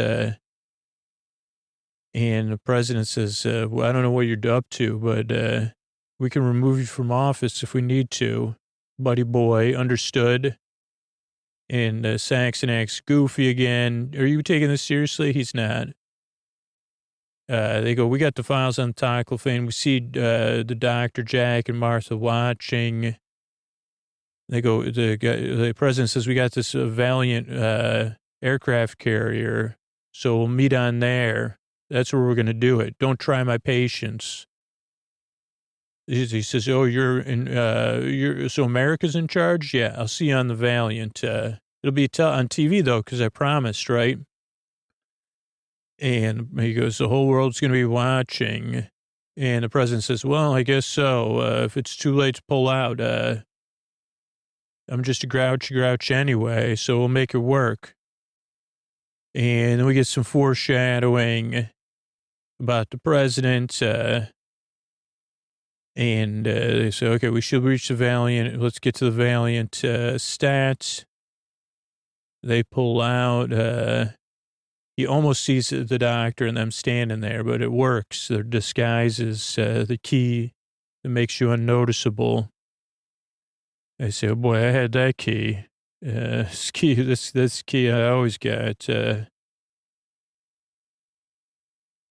And the president says, well, I don't know what you're up to, but we can remove you from office if we need to. Buddy boy, understood. And Saxon acts goofy again. Are you taking this seriously? He's not. They go, we got the files on Toclafane. We see the doctor, Jack, and Martha watching. They go, the president says, we got this Valiant aircraft carrier, so we'll meet on there. That's where we're going to do it. Don't try my patience. He says, oh, so America's in charge? Yeah, I'll see you on the Valiant. It'll be on TV, though, because I promised, right? And he goes, the whole world's going to be watching. And the president says, well, I guess so. If it's too late to pull out, I'm just a grouch anyway, so we'll make it work. And then we get some foreshadowing about the president. And they say, okay, we should reach the Valiant. Let's get to the Valiant stats. They pull out. He almost sees the doctor and them standing there, but it works. Their disguise is the key that makes you unnoticeable. They say, oh, boy, I had that key. This key I always got.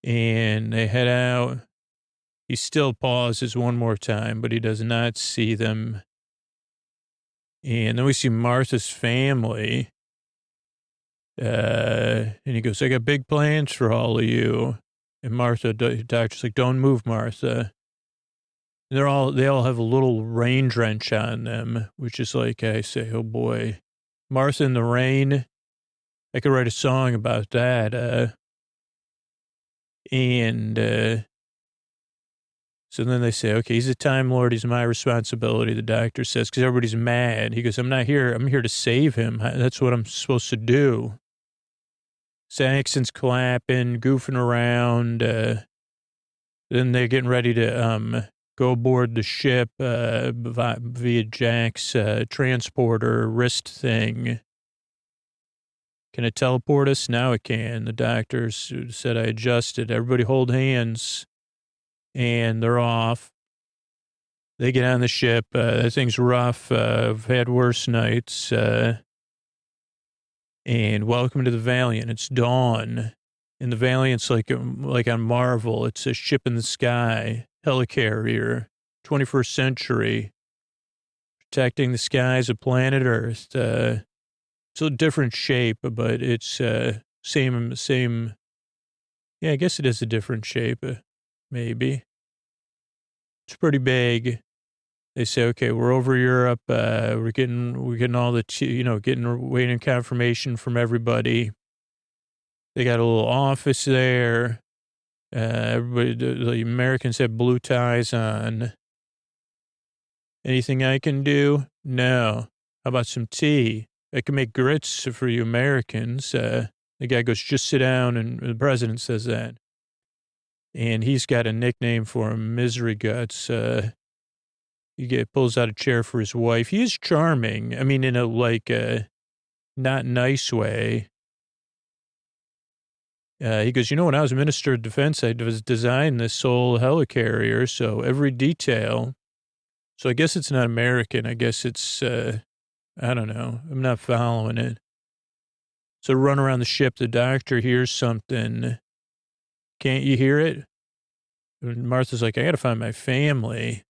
And they head out. He still pauses one more time, but he does not see them. And then we see Martha's family. And he goes, I got big plans for all of you. And Martha, the doctor's like, don't move, Martha. And they all have a little rain drench on them, which is like, I say, oh boy, Martha in the rain. I could write a song about that. So then they say, okay, he's a Time Lord. He's my responsibility, the doctor says, because everybody's mad. He goes, I'm not here. I'm here to save him. That's what I'm supposed to do. Saxon's clapping, goofing around. Then they're getting ready to go aboard the ship via Jack's transporter wrist thing. Can it teleport us? Now it can. The doctor said I adjusted. Everybody hold hands. And they're off. They get on the ship. That thing's rough. I've had worse nights. And welcome to the Valiant. It's dawn. And the Valiant's like on Marvel. It's a ship in the sky, helicarrier, 21st century, protecting the skies of planet Earth. It's a different shape, but it's same. Yeah, I guess it is a different shape, maybe. It's pretty big. They say, okay, we're over Europe. We're getting all the, waiting confirmation from everybody. They got a little office there. Everybody, the Americans have blue ties on. Anything I can do? No. How about some tea? I can make grits for you Americans. The guy goes, just sit down, and the president says that. And he's got a nickname for him, Misery Guts. He pulls out a chair for his wife. He is charming. I mean, in a, not nice way. He goes, when I was Minister of Defense, I was designing this whole helicarrier, so every detail. So I guess it's not American. I guess it's, I don't know. I'm not following it. So run around the ship. The doctor hears something. Can't you hear it? And Martha's like, I got to find my family.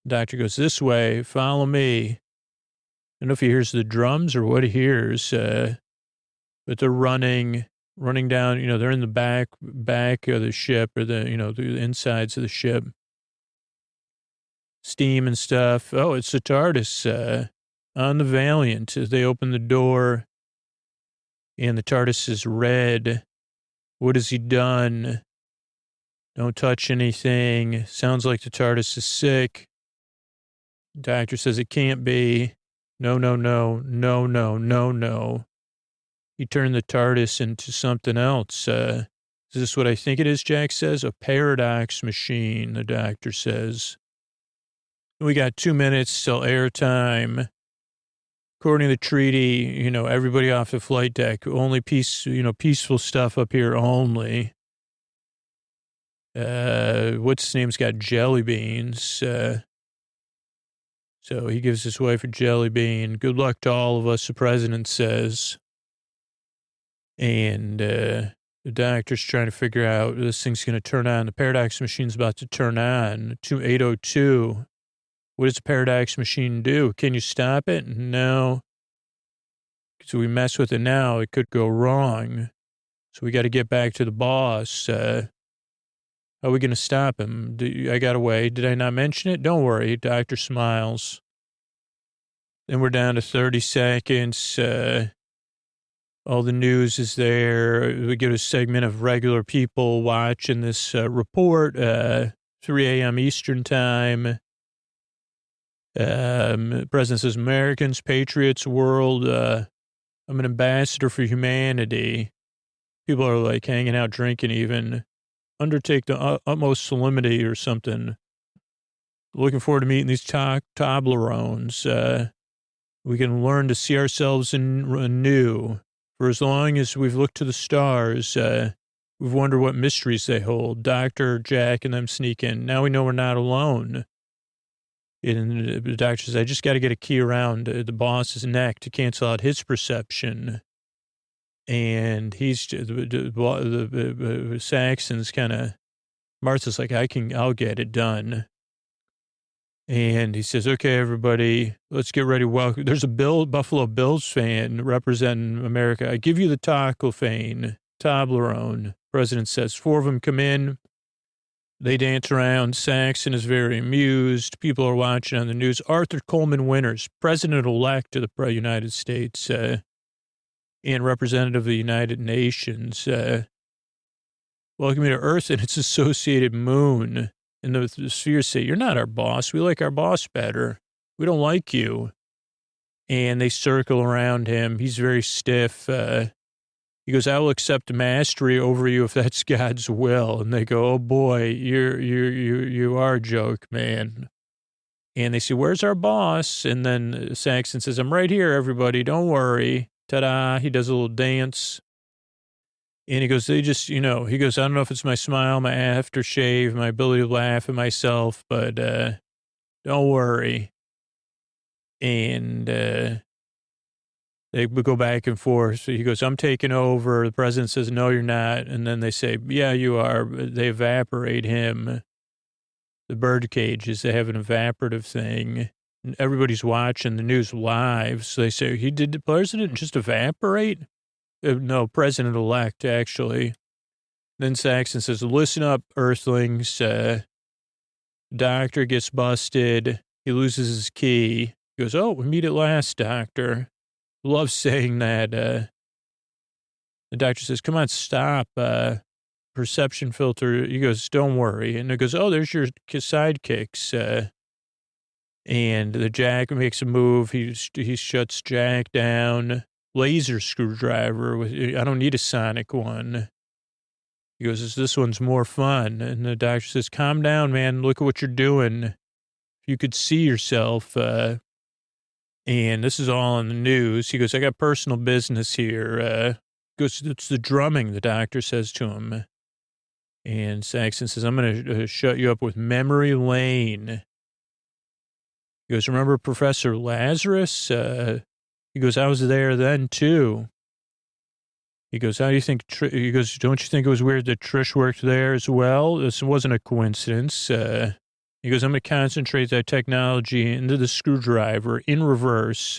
The doctor goes, this way, follow me. I don't know if he hears the drums or what he hears, but they're running down, they're in the back of the ship or the insides of the ship. Steam and stuff. Oh, it's the TARDIS on the Valiant. As they open the door and the TARDIS is red. What has he done? Don't touch anything. Sounds like the TARDIS is sick. Doctor says it can't be. No. He turned the TARDIS into something else. Is this what I think it is, Jack says? A paradox machine, the doctor says. We got 2 minutes till airtime. According to the treaty, everybody off the flight deck, only peaceful stuff up here only. What's his name's got jelly beans. So he gives his wife a jelly bean. Good luck to all of us, the president says. And the doctor's trying to figure out this thing's going to turn on. The paradox machine's about to turn on to 8:02. What does the paradox machine do? Can you stop it? No. So we mess with it now, it could go wrong. So we got to get back to the boss. How are we going to stop him? I got away. Did I not mention it? Don't worry. Doctor smiles. Then we're down to 30 seconds. All the news is there. We get a segment of regular people watching this report, 3 a.m. Eastern time. The president says, Americans, patriots, world, I'm an ambassador for humanity. People are like hanging out, drinking even. Undertake the utmost solemnity or something. Looking forward to meeting these Toblerones. We can learn to see ourselves anew. For as long as we've looked to the stars, we've wondered what mysteries they hold. Dr. Jack and them sneak in. Now we know we're not alone. And the doctor says, I just got to get a key around the boss's neck to cancel out his perception. And he's, the Saxon's kind of, Martha's like, I'll get it done. And he says, okay, everybody, let's get ready. Welcome. There's a Buffalo Bills fan representing America. I give you the Toblerone. President says, 4 of them come in. They dance around. Saxon is very amused. People are watching on the news. Arthur Coleman Winters, president-elect of the United States and representative of the United Nations. Welcome you to Earth and its associated moon. And the spheres say, you're not our boss. We like our boss better. We don't like you. And they circle around him. He's very stiff. He goes, I will accept mastery over you if that's God's will. And they go, oh boy, you are a joke, man. And they say, where's our boss? And then Saxon says, I'm right here, everybody. Don't worry. Ta-da. He does a little dance. And he goes, he goes, I don't know if it's my smile, my aftershave, my ability to laugh at myself, but don't worry. And they go back and forth. So he goes, I'm taking over. The president says, no, you're not. And then they say, yeah, you are. They evaporate him. The bird cages, they have an evaporative thing. And everybody's watching the news live. So they say, did the president just evaporate? No, president-elect, actually. Then Saxon says, listen up, earthlings. Doctor gets busted. He loses his key. He goes, oh, we meet at last, doctor. Love saying that. The doctor says, come on, stop. Perception filter. He goes, don't worry. And it goes, oh, there's your sidekicks. And the Jack makes a move. He shuts Jack down. Laser screwdriver. I don't need a sonic one. He goes, this one's more fun. And the doctor says, calm down, man. Look at what you're doing. If you could see yourself. And this is all on the news. He goes, I got personal business here. He goes, it's the drumming, the doctor says to him. And Saxon says, I'm going to shut you up with memory lane. He goes, remember Professor Lazarus? He goes, I was there then, too. He goes, how do you think, he goes, don't you think it was weird that Trish worked there as well? This wasn't a coincidence. He goes, I'm going to concentrate that technology into the screwdriver in reverse.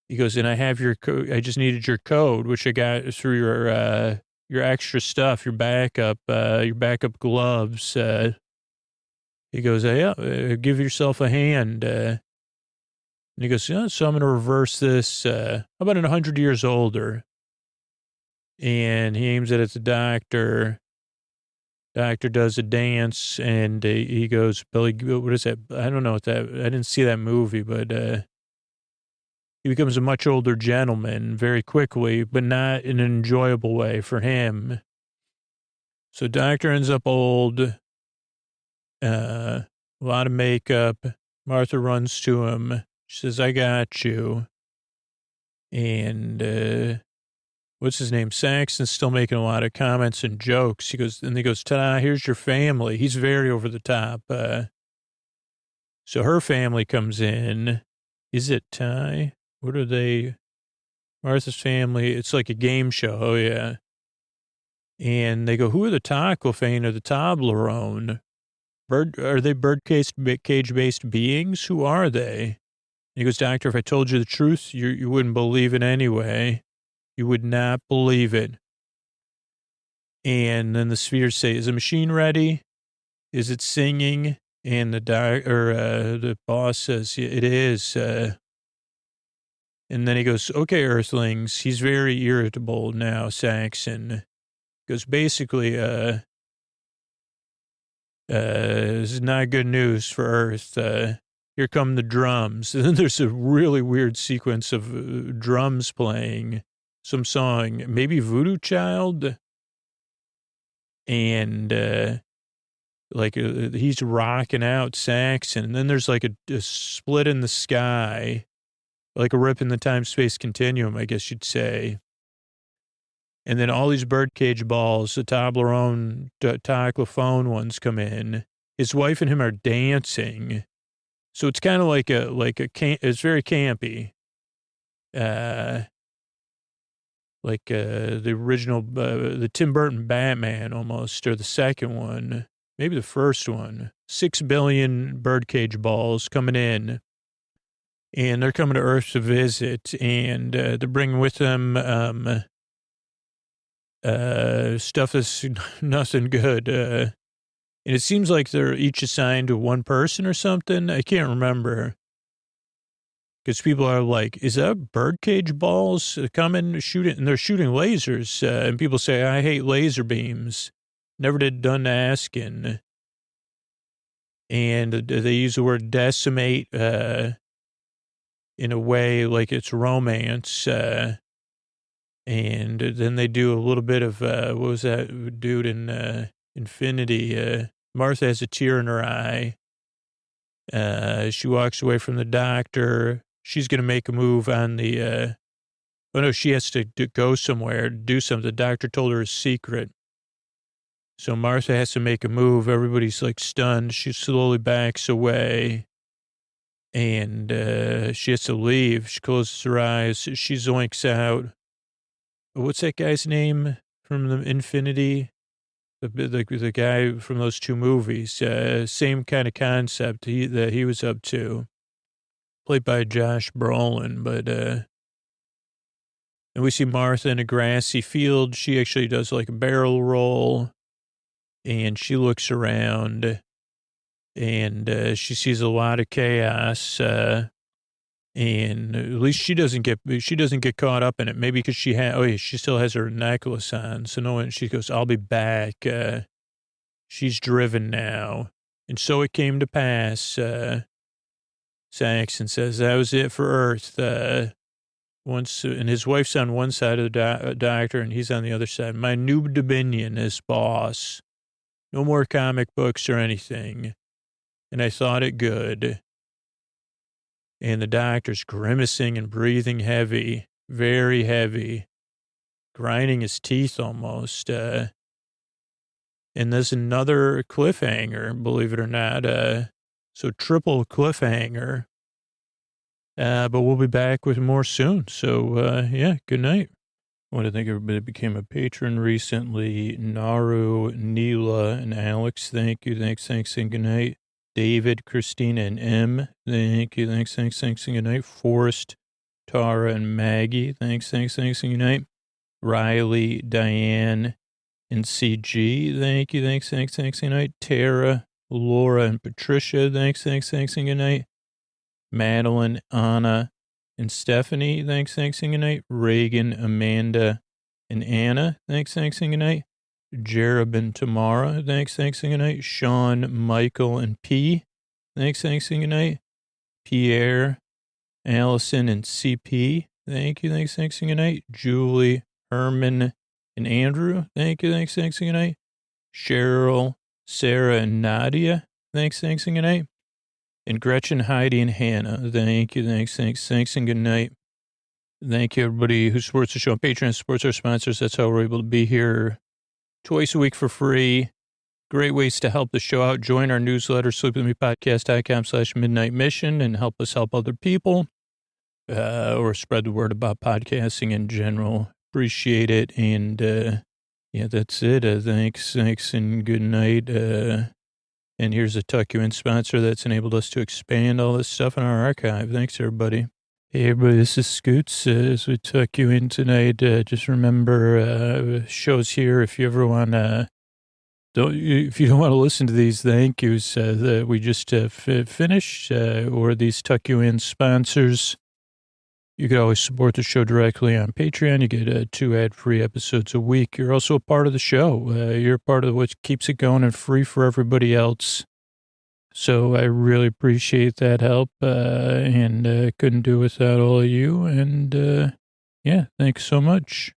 He goes, and I have your code. I just needed your code, which I got through your extra stuff, your backup gloves. He goes, yeah, give yourself a hand. And he goes, yeah, so I'm going to reverse this. How about 100 years older? And he aims it at the doctor. Doctor does a dance, and he goes, Billy, what is that? I don't know what that, I didn't see that movie, but he becomes a much older gentleman very quickly, but not in an enjoyable way for him. So doctor ends up old, a lot of makeup. Martha runs to him. She says, I got you. And what's his name? Saxon's still making a lot of comments and jokes. He goes, ta-da, here's your family. He's very over the top. So her family comes in. Is it Ty? What are they? Martha's family. It's like a game show. Oh, yeah. And they go, who are the Taclofane or the Toblerone? Are they cage-based beings? Who are they? And he goes, doctor, if I told you the truth, you wouldn't believe it anyway. You would not believe it. And then the spheres say, is the machine ready? Is it singing? And the boss says, yeah, it is. And then he goes, okay, Earthlings. He's very irritable now, Saxon. Goes, basically, this is not good news for Earth. Here come the drums. And then there's a really weird sequence of drums playing some song, maybe Voodoo Child. And he's rocking out Saxon. And then there's like a split in the sky, like a rip in the time-space continuum, I guess you'd say. And then all these birdcage balls, the Toblerone, Taclophone ones come in. His wife and him are dancing. So it's kind of it's very campy. The original, the Tim Burton Batman almost, or the second one, maybe the first one. 6 billion birdcage balls coming in. And they're coming to Earth to visit. And they're bringing with them stuff that's nothing good. And it seems like they're each assigned to one person or something. I can't remember. Because people are like, is that birdcage balls coming, shooting? And they're shooting lasers. And people say, I hate laser beams. Never did done asking. And they use the word decimate in a way like it's romance. And then they do a little bit of, what was that dude in Infinity? Martha has a tear in her eye. She walks away from the doctor. She's going to make a move on the, she has to go somewhere, do something. The doctor told her a secret. So Martha has to make a move. Everybody's like stunned. She slowly backs away. And she has to leave. She closes her eyes. She zoinks out. What's that guy's name from the Infinity? The guy from those two movies. Same kind of concept that he was up to. Played by Josh Brolin, but and we see Martha in a grassy field. She actually does like a barrel roll, and she looks around, and she sees a lot of chaos. And at least she doesn't get caught up in it. Maybe because she still has her necklace on. So no one, she goes, I'll be back. She's driven now. And so it came to pass. Saxon says that was it for Earth. And his wife's on one side of the doctor and he's on the other side. My new dominion is boss. No more comic books or anything. And I thought it good. And the doctor's grimacing and breathing heavy, very heavy, grinding his teeth almost. And there's another cliffhanger, believe it or not. So triple cliffhanger. But we'll be back with more soon. So, good night. I want to thank everybody that became a patron recently. Naru, Neela, and Alex, thank you. Thanks, and good night. David, Christina, and M, thank you. Thanks, and good night. Forrest, Tara, and Maggie, thanks, and good night. Riley, Diane, and CG, thank you. Thanks, and good night. Tara, Laura, and Patricia, thanks, and good night. Madeline, Anna, and Stephanie, thanks, and good night. Reagan, Amanda, and Anna, thanks, and good night. Jerub and Tamara, thanks, and good night. Sean, Michael, and P, thanks, and good night. Pierre, Allison, and CP, thank you, thanks, and good night. Julie, Herman, and Andrew, thank you, thanks, and good night. Cheryl, Sarah, and Nadia, thanks, and good night. And Gretchen, Heidi, and Hannah, thank you, thanks, and good night. Thank you, everybody who supports the show on Patreon, supports our sponsors. That's how we're able to be here twice a week for free. Great ways to help the show out. Join our newsletter, sleepwithmepodcast.com/midnight mission, and help us help other people or spread the word about podcasting in general. Appreciate it. And yeah, that's it. Thanks, and good night. And here's a Tuck You In sponsor that's enabled us to expand all this stuff in our archive. Thanks, everybody. Hey, everybody, this is Scoots. As we tuck you in tonight, just remember shows here. If you ever want if you don't want to listen to these thank yous that we just finished, or these Tuck You In sponsors, you could always support the show directly on Patreon. You get 2 ad-free episodes a week. You're also a part of the show. You're a part of what keeps it going and free for everybody else. So I really appreciate that help, and couldn't do it without all of you. And yeah, thanks so much.